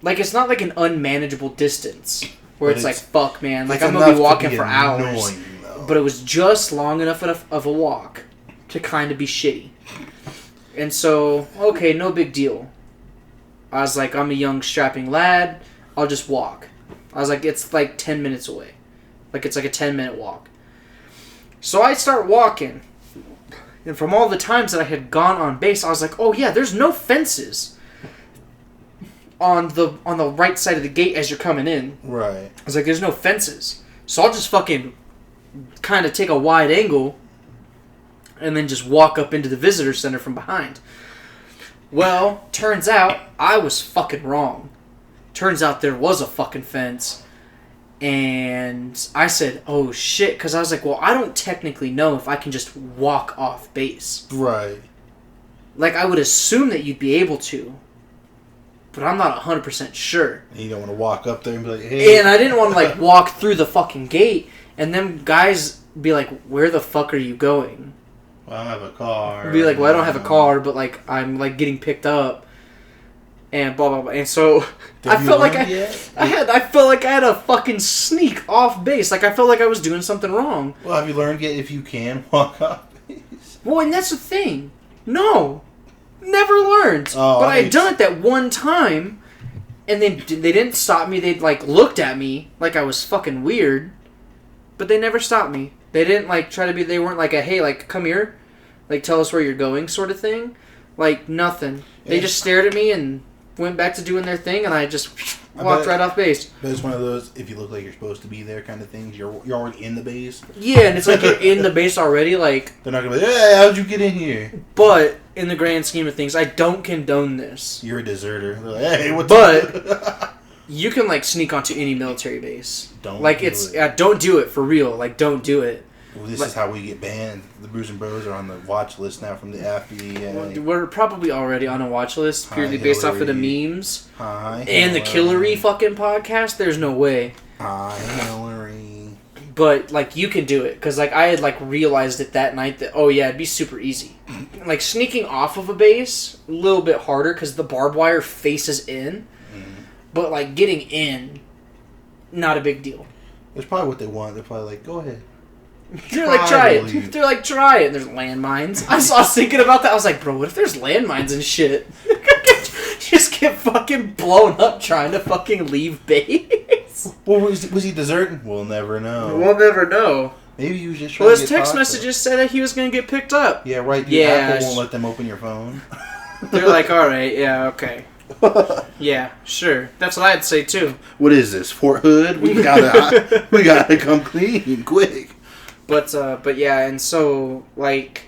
it's not like an unmanageable distance where it's like, fuck, man. Like, I'm going to be walking for hours. But it was just long enough of a walk to kind of be shitty. And so, okay, no big deal. I was like, I'm a young, strapping lad. I'll just walk. I was like, it's like 10 minutes away. Like, it's like a 10-minute walk. So I start walking. And from all the times that I had gone on base, I was like, oh yeah, there's no fences on the right side of the gate as you're coming in. Right. I was like, there's no fences. So I'll just fucking kind of take a wide angle and then just walk up into the visitor center from behind. Well, turns out I was fucking wrong. Turns out there was a fucking fence. And I said, oh shit, because I was like, well, I don't technically know if I can just walk off base. Right. Like, I would assume that you'd be able to. But I'm not 100% sure. And you don't want to walk up there and be like, hey. And I didn't want to, like, walk through the fucking gate and them guys be like, where the fuck are you going? Well, I don't have a car. Be like, well, I don't have a car, but, like, I'm, like, getting picked up. And blah, blah, blah. And so, I felt like I felt like I had a fucking sneak off base. Like, I felt like I was doing something wrong. Well, have you learned yet if you can walk off base? Well, and that's the thing. No. Never learned. Oh, but I had done it that one time, and they didn't stop me. They, like, looked at me like I was fucking weird, but they never stopped me. They didn't, like, try to be, they weren't like a, hey, like, come here, like, tell us where you're going sort of thing. Like, nothing. They just stared at me and went back to doing their thing, and I just walked right off base. But it's one of those, if you look like you're supposed to be there kind of things, you're already in the base. Yeah, and it's like you're in the base already, like... They're not going to be like, hey, how'd you get in here? But, in the grand scheme of things, I don't condone this. You're a deserter. They're like, hey, what's But, you can, like, sneak onto any military base. Don't like, do it's... it. don't do it, for real. Like, don't do it. Well, this is how we get banned. The Brews and Bros are on the watch list now from the FBA. We're probably already on a watch list purely based off of the memes. Hi, and the Killery fucking podcast. There's no way. Hi, Hillary. But, like, you can do it. Because, like, I had, like, realized it that night that, oh, yeah, it'd be super easy. Like, sneaking off of a base, a little bit harder because the barbed wire faces in. But, like, getting in, not a big deal. That's probably what they want. They're probably like, go ahead. They're like, try it. They're like, try it. And there's landmines. I was thinking about that. I was like, bro, what if there's landmines and shit? Just get fucking blown up trying to fucking leave base. Well, was he deserting? We'll never know. We'll never know. Maybe he was just trying Well, to his get text talked messages said that he was going to get picked up. Yeah, right. Dude, Yeah. Apple won't let them open your phone. They're like, alright, yeah, okay. Yeah, sure. That's what I'd say too. What is this, Fort Hood? We gotta come clean, quick. But yeah, and so, like,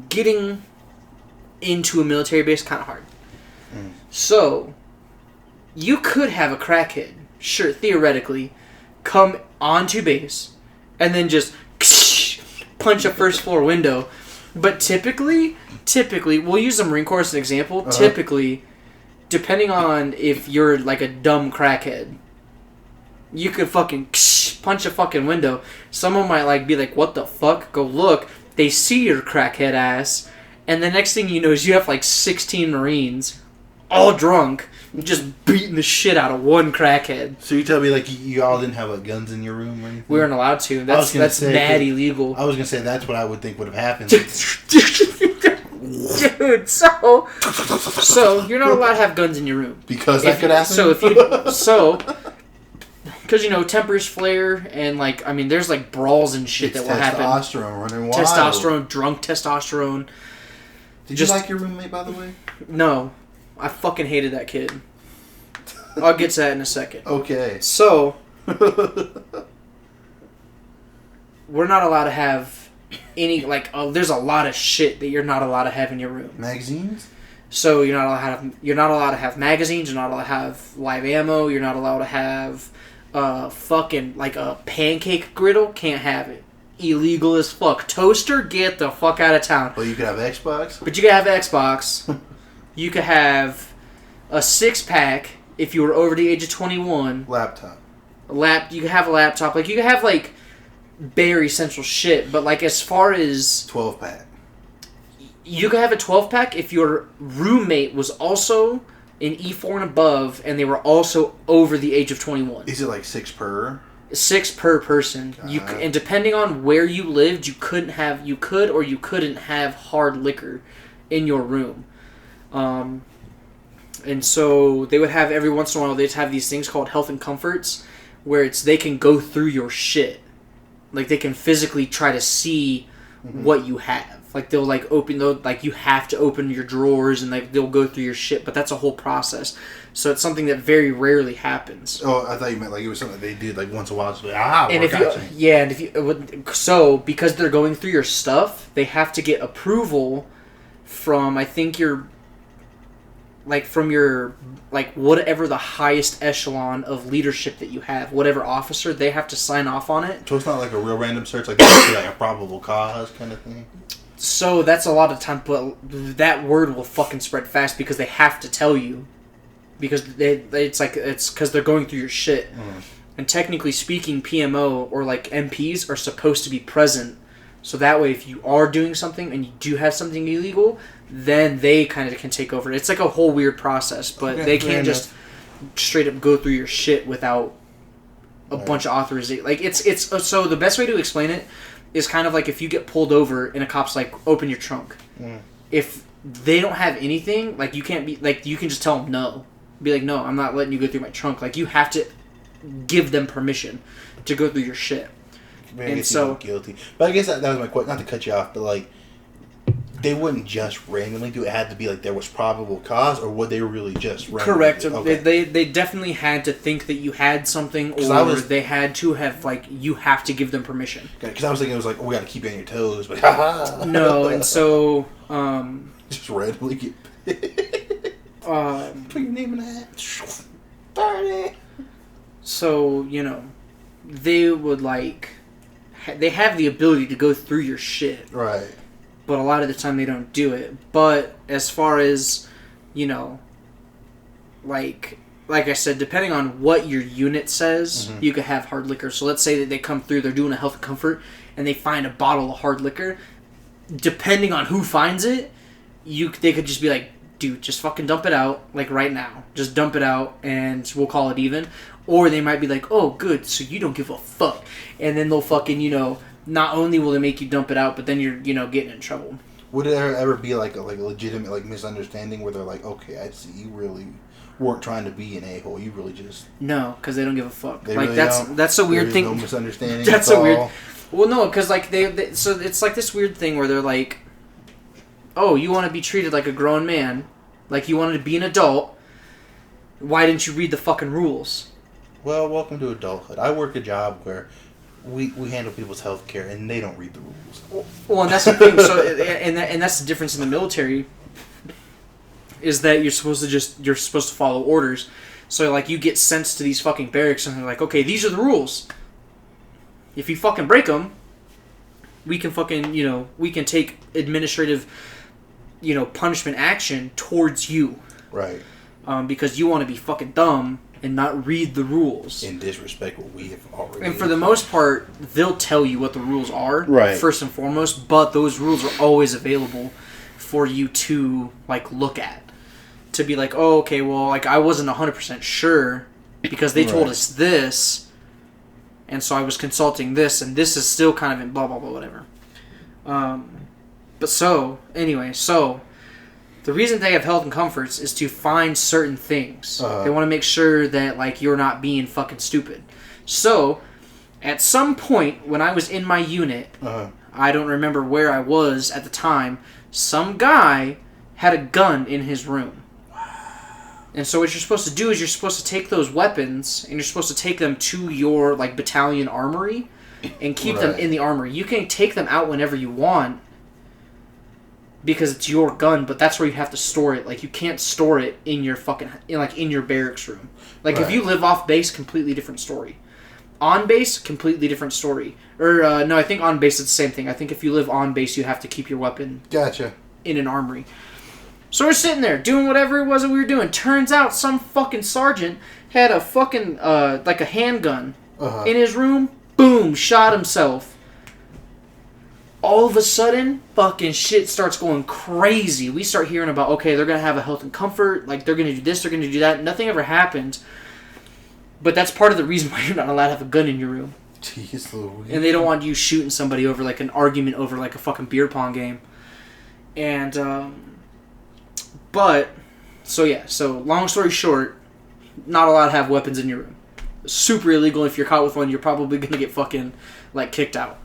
getting into a military base kind of hard. So, you could have a crackhead, sure, theoretically, come onto base, and then just punch a first floor window. But typically, we'll use the Marine Corps as an example. Typically, depending on if you're like a dumb crackhead, you could fucking punch a fucking window. Someone might like be like, "What the fuck?" Go look. They see your crackhead ass, and the next thing you know is you have like 16 Marines, all drunk, just beating the shit out of one crackhead. So you tell me like you all didn't have like, guns in your room or anything? We weren't allowed to. That's mad illegal. I was gonna say that's what I would think would have happened. Dude, so you're not allowed to have guns in your room Because that could happen. Because tempers flare and like I mean, there's like brawls and shit that will happen. Testosterone running wild. Testosterone, drunk testosterone. Did you like your roommate, by the way? No, I fucking hated that kid. I'll get to that in a second. Okay. So we're not allowed to have any there's a lot of shit that you're not allowed to have in your room. Magazines? So you're not allowed to have magazines, you're not allowed to have live ammo, you're not allowed to have fucking like a pancake griddle, can't have it. Illegal as fuck. Toaster, get the fuck out of town. Well, you could have Xbox? But you could have Xbox. You could have a 6-pack if you were over the age of 21. Laptop. You could have a laptop. Like you could have like bare essential shit, but like as far as 12-pack. you could have a 12-pack if your roommate was also in E4 and above, and they were also over the age of 21. Is it like 6 per? 6 per person. And depending on where you lived, you could or you couldn't have hard liquor in your room. And so they would have every once in a while they'd have these things called health and comforts, where they can go through your shit. Like they can physically try to see what you have. Like they'll you have to open your drawers and they'll go through your shit, but that's a whole process. So it's something that very rarely happens. Oh, I thought you meant like it was something they did like once a while. So so because they're going through your stuff, they have to get approval from whatever the highest echelon of leadership that you have, whatever officer, they have to sign off on it. So it's not like a real random search, like a probable cause kind of thing. So that's a lot of time, but that word will fucking spread fast because they have to tell you, because it's because they're going through your shit. And technically speaking, PMO or like MPs are supposed to be present, so that way if you are doing something and you do have something illegal, then they kind of can take over. It's like a whole weird process, but they can't just straight up go through your shit without a bunch of authorization. Like it's so the best way to explain it is kind of like if you get pulled over and a cop's like, open your trunk. If they don't have anything, like you can't be like, you can just tell them no. Be like, no, I'm not letting you go through my trunk. Like you have to give them permission to go through your shit. And so guilty. But I guess that was my question. Not to cut you off, but like they wouldn't just randomly do it. It had to be like there was probable cause, or would they really just randomly? Correct. Okay. They definitely had to think that you had something, or they had to have like you have to give them permission. Because I was thinking it was like, we got to keep you on your toes, but no, and so just randomly get put your name in the hat. Burn it. So they would they have the ability to go through your shit, right? But a lot of the time they don't do it. But as far as, like I said, depending on what your unit says, you could have hard liquor. So let's say that they come through, they're doing a health and comfort, and they find a bottle of hard liquor. Depending on who finds it, they could just be like, dude, just fucking dump it out, like right now. Just dump it out and we'll call it even. Or they might be like, oh, good, so you don't give a fuck. And then they'll fucking, not only will they make you dump it out, but then you're, getting in trouble. Would there ever be like a legitimate like misunderstanding where they're like, okay, I see, you really weren't trying to be an a-hole, you really just... No, because they don't give a fuck. They like, really that's a weird thing. No misunderstanding. That's a weird... Well, no, because like so it's like this weird thing where they're like, oh, you want to be treated like a grown man, like you wanted to be an adult. Why didn't you read the fucking rules? Well, welcome to adulthood. I work a job where we handle people's health care and they don't read the rules. Well, and that's the thing. So, and that's the difference in the military. Is that you're supposed to follow orders. So like you get sent to these fucking barracks and they're like, okay, these are the rules. If you fucking break them, we can fucking we can take administrative punishment action towards you. Right. Because you want to be fucking dumb and not read the rules. And disrespect what we have already... And for the most part, they'll tell you what the rules are, right, first and foremost, but those rules are always available for you to, like, look at. To be like, oh, okay, well, like, I wasn't 100% sure because they told us this, and so I was consulting this, and this is still kind of in blah, blah, blah, whatever. But so, anyway, the reason they have health and comforts is to find certain things. They want to make sure that, like, you're not being fucking stupid. So, at some point, when I was in my unit, I don't remember where I was at the time, some guy had a gun in his room. And so what you're supposed to do is you're supposed to take those weapons, and you're supposed to take them to your, like, battalion armory, and keep them in the armory. You can take them out whenever you want, because it's your gun, but that's where you have to store it. Like, you can't store it in your fucking, in your barracks room. Like, if you live off base, completely different story. On base, completely different story. Or, no, I think on base it's the same thing. I think if you live on base, you have to keep your weapon in an armory. So we're sitting there, doing whatever it was that we were doing. Turns out some fucking sergeant had a fucking, like a handgun in his room. Boom, shot himself. All of a sudden, fucking shit starts going crazy. We start hearing about, okay, they're going to have a health and comfort, like, they're going to do this, they're going to do that. Nothing ever happened. But that's part of the reason why you're not allowed to have a gun in your room. Jeez Louise. And they don't want you shooting somebody over, like, an argument over, like, a fucking beer pong game. And, so long story short, not allowed to have weapons in your room. Super illegal. If you're caught with one, you're probably going to get fucking, like, kicked out.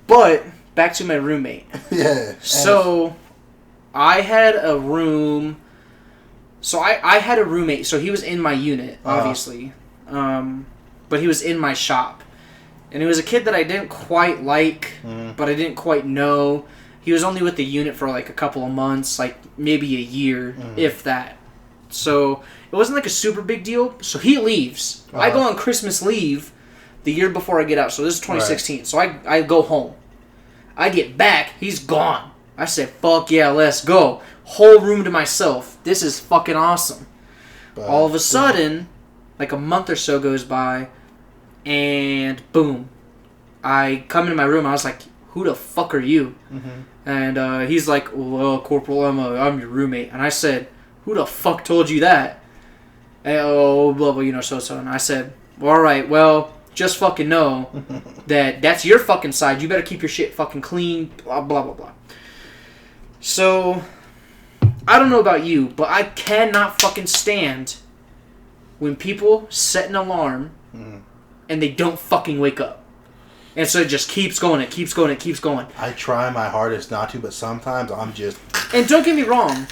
But, back to my roommate. Yeah. So, I had a room... So, I had a roommate. So, he was in my unit, obviously. But he was in my shop. And it was a kid that I didn't quite like, but I didn't quite know. He was only with the unit for, like, a couple of months, like, maybe a year, if that. So, it wasn't, like, a super big deal. So, he leaves. I go on Christmas leave the year before I get out. So, this is 2016. So, I go home. I get back. He's gone. I said, fuck yeah, let's go. Whole room to myself. This is fucking awesome. But, all of a sudden, like a month or so goes by, and boom. I come into my room, and I was like, who the fuck are you? And he's like, well, Corporal, I'm your roommate. And I said, who the fuck told you that? And, oh, blah, blah, so. And I said, well, alright, well, just fucking know that that's your fucking side. You better keep your shit fucking clean, blah, blah, blah, blah. So, I don't know about you, but I cannot fucking stand when people set an alarm and they don't fucking wake up. And so it just keeps going, it keeps going, it keeps going. I try my hardest not to, but sometimes I'm just... And don't get me wrong,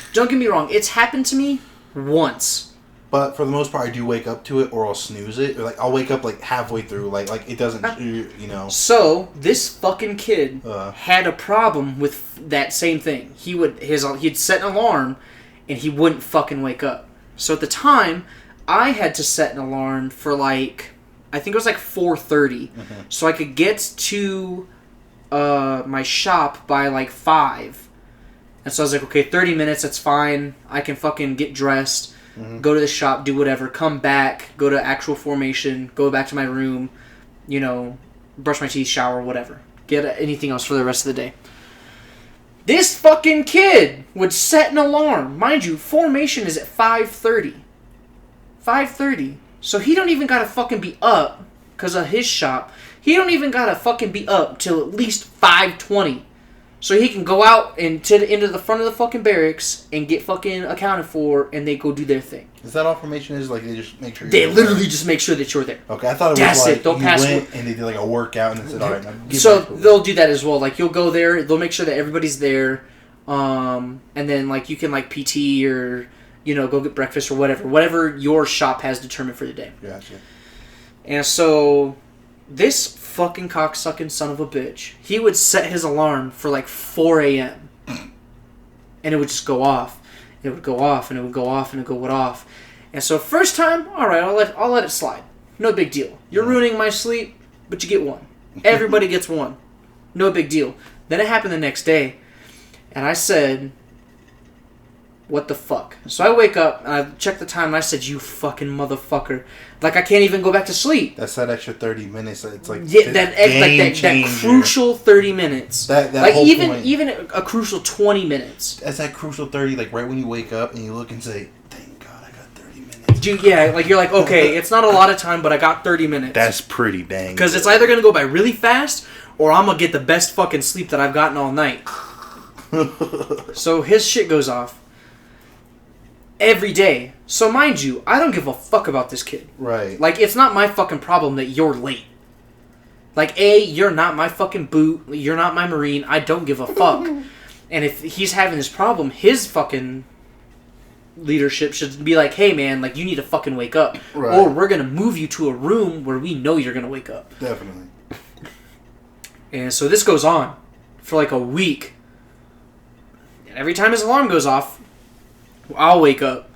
it's happened to me once. But for the most part, I do wake up to it, or I'll snooze it. Or like I'll wake up like halfway through, like it doesn't, So this fucking kid had a problem with that same thing. He'd set an alarm, and he wouldn't fucking wake up. So at the time, I had to set an alarm for like, I think it was like 4:30, so I could get to my shop by like 5. And so I was like, okay, 30 minutes, that's fine. I can fucking get dressed. Go to the shop, do whatever, come back, go to actual formation, go back to my room, brush my teeth, shower, whatever. Get anything else for the rest of the day. This fucking kid would set an alarm. Mind you, formation is at 5:30. 5:30. So he don't even gotta fucking be up because of his shop. He don't even gotta fucking be up till at least 5:20. So he can go out into the front of the fucking barracks and get fucking accounted for, and they go do their thing. Is that all formation is? Like, they just make sure They literally just make sure that you're there. Okay, I thought it That's was like it. Don't you pass went and they did like a workout and said, all right, now give So me a- they'll do that as well. Like, you'll go there, they'll make sure that everybody's there, and then, like, you can, like, PT or, you know, go get breakfast or whatever your shop has determined for the day. Gotcha. And so, this fucking cocksucking son of a bitch, he would set his alarm for, like, 4 a.m. And it would just go off. It would go off, and it would go off, and it would go off. And so, first time, all right, I'll let it slide. No big deal. You're ruining my sleep, but you get one. Everybody gets one. No big deal. Then it happened the next day, and I said, what the fuck? So I wake up, and I check the time, and I said, you fucking motherfucker. Like, I can't even go back to sleep. That's that extra 30 minutes. It's like Yeah, that crucial 30 minutes. That like, whole even point. even a crucial 20 minutes. That's that crucial 30, like right when you wake up and you look and say, thank God I got 30 minutes. Dude, yeah, like, you're like, okay, it's not a lot of time, but I got 30 minutes. That's pretty dang. Because it's either going to go by really fast, or I'm going to get the best fucking sleep that I've gotten all night. So his shit goes off every day. So mind you, I don't give a fuck about this kid. Right. Like, it's not my fucking problem that you're late. Like, A, you're not my fucking boot. You're not my Marine. I don't give a fuck. And if he's having this problem, his fucking leadership should be like, hey, man, like, you need to fucking wake up. Right. Or we're going to move you to a room where we know you're going to wake up. Definitely. And so this goes on for like a week. And every time his alarm goes off, I'll wake up.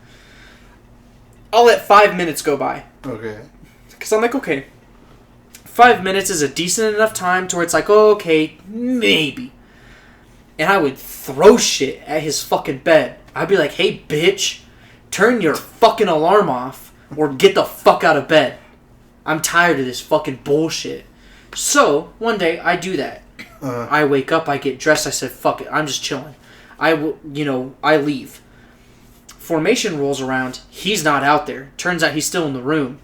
I'll let 5 minutes go by. Okay. Because I'm like, okay, 5 minutes is a decent enough time to where it's like, oh, okay, maybe. And I would throw shit at his fucking bed. I'd be like, hey, bitch, turn your fucking alarm off or get the fuck out of bed. I'm tired of this fucking bullshit. So, one day, I do that. I wake up, I get dressed, I said, fuck it, I'm just chilling. I leave. Formation rolls around, he's not out there. Turns out he's still in the room.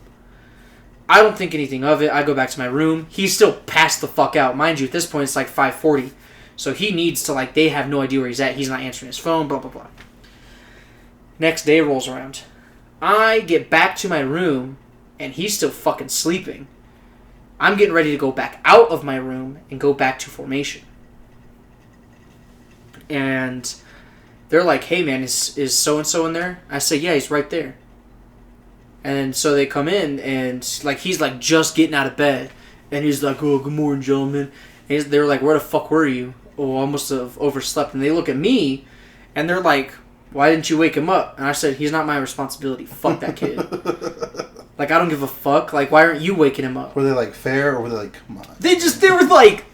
I don't think anything of it. I go back to my room. He's still passed the fuck out. Mind you, at this point, it's like 5:40. So he needs to, like, they have no idea where he's at. He's not answering his phone, blah, blah, blah. Next day rolls around. I get back to my room, and he's still fucking sleeping. I'm getting ready to go back out of my room and go back to formation. And they're like, hey, man, is so-and-so in there? I say, yeah, he's right there. And so they come in, and like he's like just getting out of bed. And he's like, oh, good morning, gentlemen. And they were like, where the fuck were you? Oh, I must have overslept. And they look at me, and they're like, why didn't you wake him up? And I said, he's not my responsibility. Fuck that kid. Like, I don't give a fuck. Like, why aren't you waking him up? Were they like fair or were they like, come on? They were like,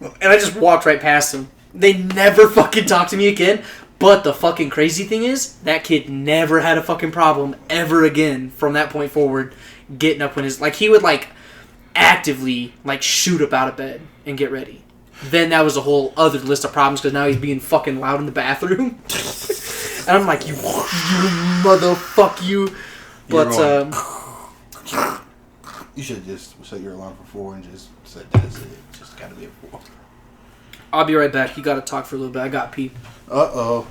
and I just walked right past them. They never fucking talked to me again. But the fucking crazy thing is, that kid never had a fucking problem ever again from that point forward getting up when like, he would, like, actively, like, shoot up out of bed and get ready. Then that was a whole other list of problems because now he's being fucking loud in the bathroom. And I'm like, you motherfuck you. But, you should just set your alarm for 4 and just set that's it. Just gotta be at 4. I'll be right back. You gotta talk for a little bit. I got pee. Uh-oh.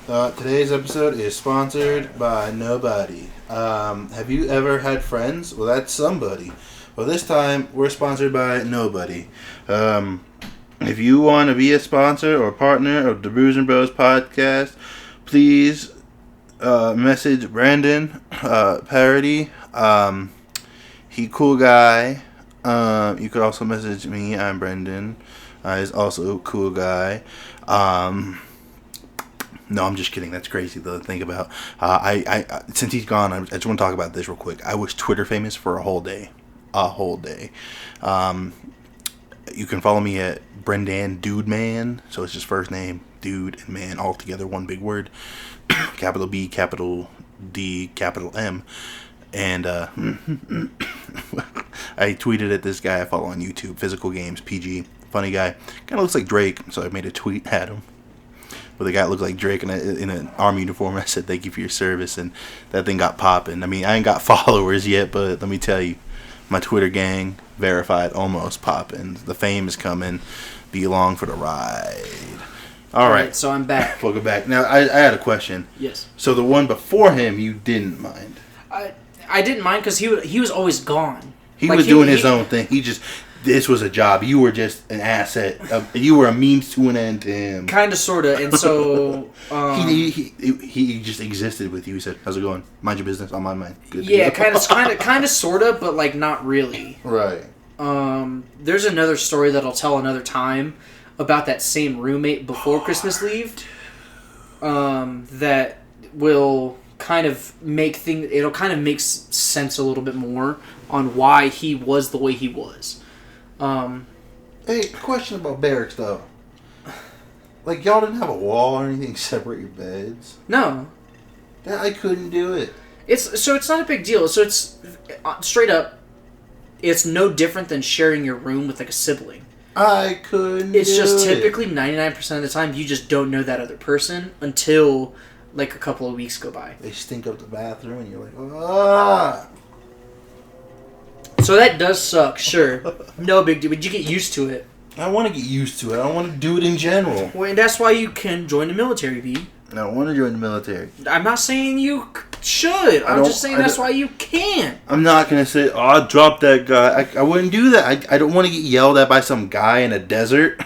Today's episode is sponsored by nobody. Have you ever had friends? Well, that's somebody. Well, this time, we're sponsored by nobody. If you want to be a sponsor or partner of the Brews and Bros podcast, please message Brandon Parody. He cool guy. You could also message me. I'm Brendan. He's also a cool guy. No, I'm just kidding. That's crazy to think about. I since he's gone, I just want to talk about this real quick. I was Twitter famous for a whole day. You can follow me at Brendan Dude Man. So it's just first name, Dude, and Man all together, one big word. Capital B, capital D, capital M. And I tweeted at this guy I follow on YouTube, Physical Games PG. Funny guy. Kind of looks like Drake, so I made a tweet at him. where the guy looked like Drake in an army uniform. I said, "Thank you for your service," and that thing got popping. I mean, I ain't got followers yet, but let me tell you, my Twitter gang verified almost popping. The fame is coming. Be along for the ride. All right, so I'm back. Welcome back. Now, I had a question. Yes. So the one before him, you didn't mind. I didn't mind because he was always gone. He was doing his own thing. This was a job. You were just an asset. You were a means to an end to him. Kind of, sort of. And so... he just existed with you. He said, "How's it going? Mind your business. I'll mind mine." Good yeah, kind of, sort of, but, like, not really. Right. There's another story that I'll tell another time about that same roommate before Christmas leave. That will kind of make things... It'll kind of make sense a little bit more on why he was the way he was. Hey, question about Barracks, though. Like, y'all didn't have a wall or anything separate your beds? No. I couldn't do it. It's not a big deal. So it's straight up, it's no different than sharing your room with like a sibling. I couldn't. It's just typically 99% of the time you just don't know that other person until like a couple of weeks go by. They stink up the bathroom and you're like, ah. So that does suck, sure. No big deal, but you get used to it. I want to get used to it. I want to do it in general. Well, and that's why you can join the military, B. I don't want to join the military. I'm not saying you should. I'm just saying that's why you can't. I'm not going to say, "Oh, drop that guy." I wouldn't do that. I don't want to get yelled at by some guy in a desert.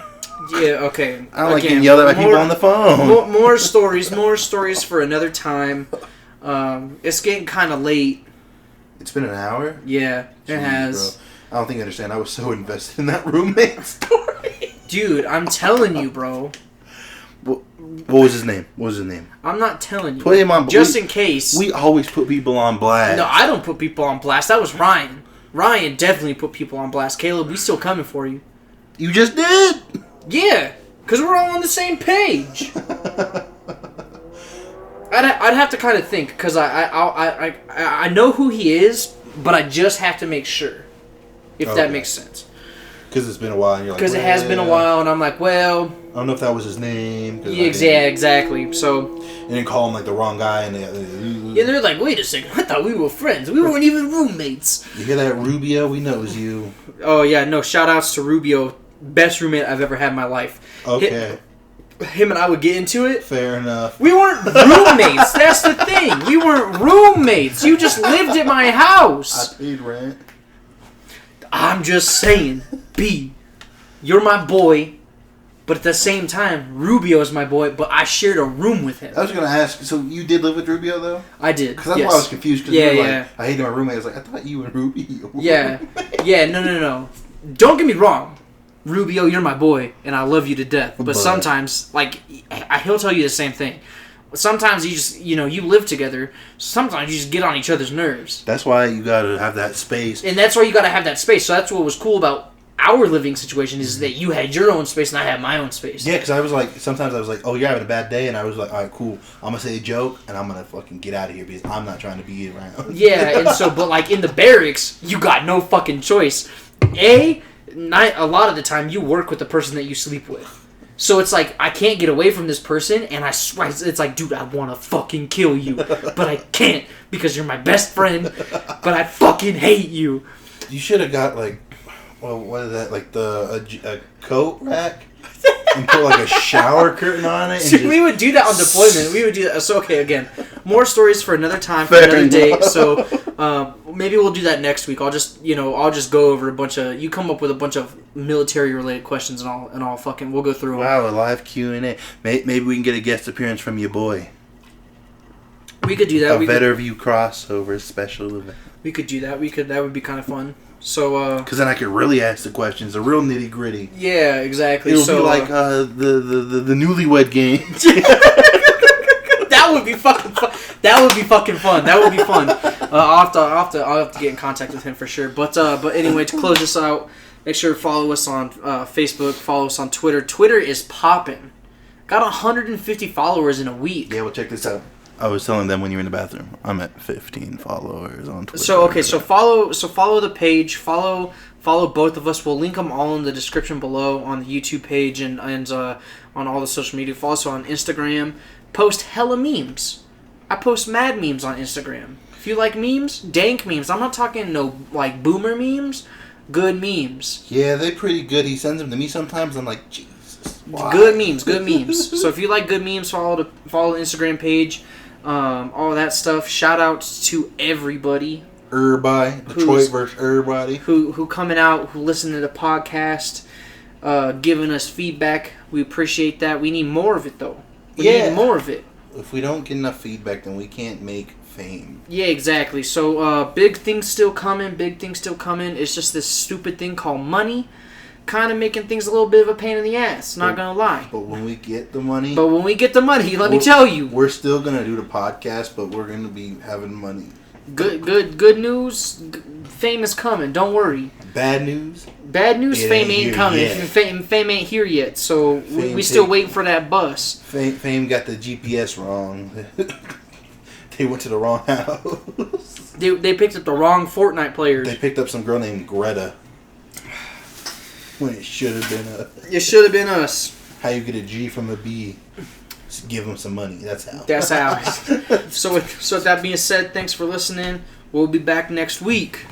Yeah, okay. I don't like getting yelled at by people on the phone. More stories for another time. It's getting kind of late. It's been an hour? Yeah, it has. Bro. I don't think you understand. I was so invested in that roommate story. Dude, I'm telling you, bro. What was his name? I'm not telling you. Put him on just in case. We always put people on blast. No, I don't put people on blast. That was Ryan. Ryan definitely put people on blast. Caleb, we still coming for you. You just did. Yeah, because we're all on the same page. I'd have to kind of think because I know who he is, but I just have to make sure if that makes sense. Because it's been a while, and you're like, because it has been a while, and I'm like, well, I don't know if that was his name. Yeah, exactly. So you didn't call him like the wrong guy, and they're like, wait a second, I thought we were friends. We weren't even roommates. You hear that, Rubio? We know it was you. Oh yeah, no. Shout outs to Rubio, best roommate I've ever had in my life. Okay. Him and I would get into it. Fair enough. We weren't roommates. That's the thing. We weren't roommates. You just lived at my house. I paid rent. I'm just saying, B, you're my boy, but at the same time, Rubio is my boy, but I shared a room with him. I was going to ask, so you did live with Rubio, though? I did, because that's why I was confused, because you were like, I hated my roommate. I was like, I thought you and Rubio. Yeah, no. Don't get me wrong. Rubio, you're my boy, and I love you to death. But sometimes, like, he'll tell you the same thing. Sometimes you just, you live together. Sometimes you just get on each other's nerves. That's why you gotta have that space. And that's why you gotta have that space. So that's what was cool about our living situation is that you had your own space and I had my own space. Yeah, because I was like, sometimes I was like, oh, you're having a bad day. And I was like, all right, cool. I'm gonna say a joke and I'm gonna fucking get out of here because I'm not trying to be around. Yeah, and so, but like in the barracks, you got no fucking choice. A lot of the time you work with the person that you sleep with. So it's like, I can't get away from this person, and I swear, it's like, dude, I want to fucking kill you, but I can't, because you're my best friend, but I fucking hate you. You should have got, like, well, what is that, like, a coat rack, and put, like, a shower curtain on it. And Dude, we would do that on deployment. We would do that. So, okay, again, more stories for another time, for another day, so maybe we'll do that next week. I'll just go over a bunch of, you come up with a bunch of military-related questions, and I'll fucking, we'll go through them. Wow, a live Q&A. Maybe we can get a guest appearance from your boy. We could do that. A Better View crossover special event. We could do that. That would be kind of fun. So, because then I could really ask the questions, the real nitty gritty. Yeah, exactly. It'll be like the newlywed game. That would be fucking fun. That would be fucking fun. That would be fun. I'll have to get in contact with him for sure. But anyway, to close this out, make sure to follow us on Facebook. Follow us on Twitter. Twitter is popping. Got 150 followers in a week. Yeah, well, check this out. I was telling them when you were in the bathroom. I'm at 15 followers on Twitter. So follow the page. Follow both of us. We'll link them all in the description below on the YouTube page and on all the social media. Follow us on Instagram. Post hella memes. I post mad memes on Instagram. If you like memes, dank memes. I'm not talking no like boomer memes. Good memes. Yeah, they're pretty good. He sends them to me sometimes. I'm like, Jesus. Why? Good memes. So if you like good memes, follow the Instagram page. All that stuff. Shout outs to everybody. Everybody, Detroit versus everybody. Who coming out, who listen to the podcast, giving us feedback. We appreciate that. We need more of it though. We need more of it. If we don't get enough feedback, then we can't make fame. Yeah, exactly. So big things still coming. It's just this stupid thing called money. Kind of making things a little bit of a pain in the ass, not gonna lie. But when we get the money... let me tell you. We're still gonna do the podcast, but we're gonna be having money. Good news. Fame is coming, don't worry. Bad news? Fame ain't coming. Yet. Fame ain't here yet, so we still waiting for that bus. Fame got the GPS wrong. They went to the wrong house. They picked up the wrong Fortnite players. They picked up some girl named Greta. When it should have been us. It should have been us. How you get a G from a B? Just give them some money. That's how. So with that being said, thanks for listening. We'll be back next week.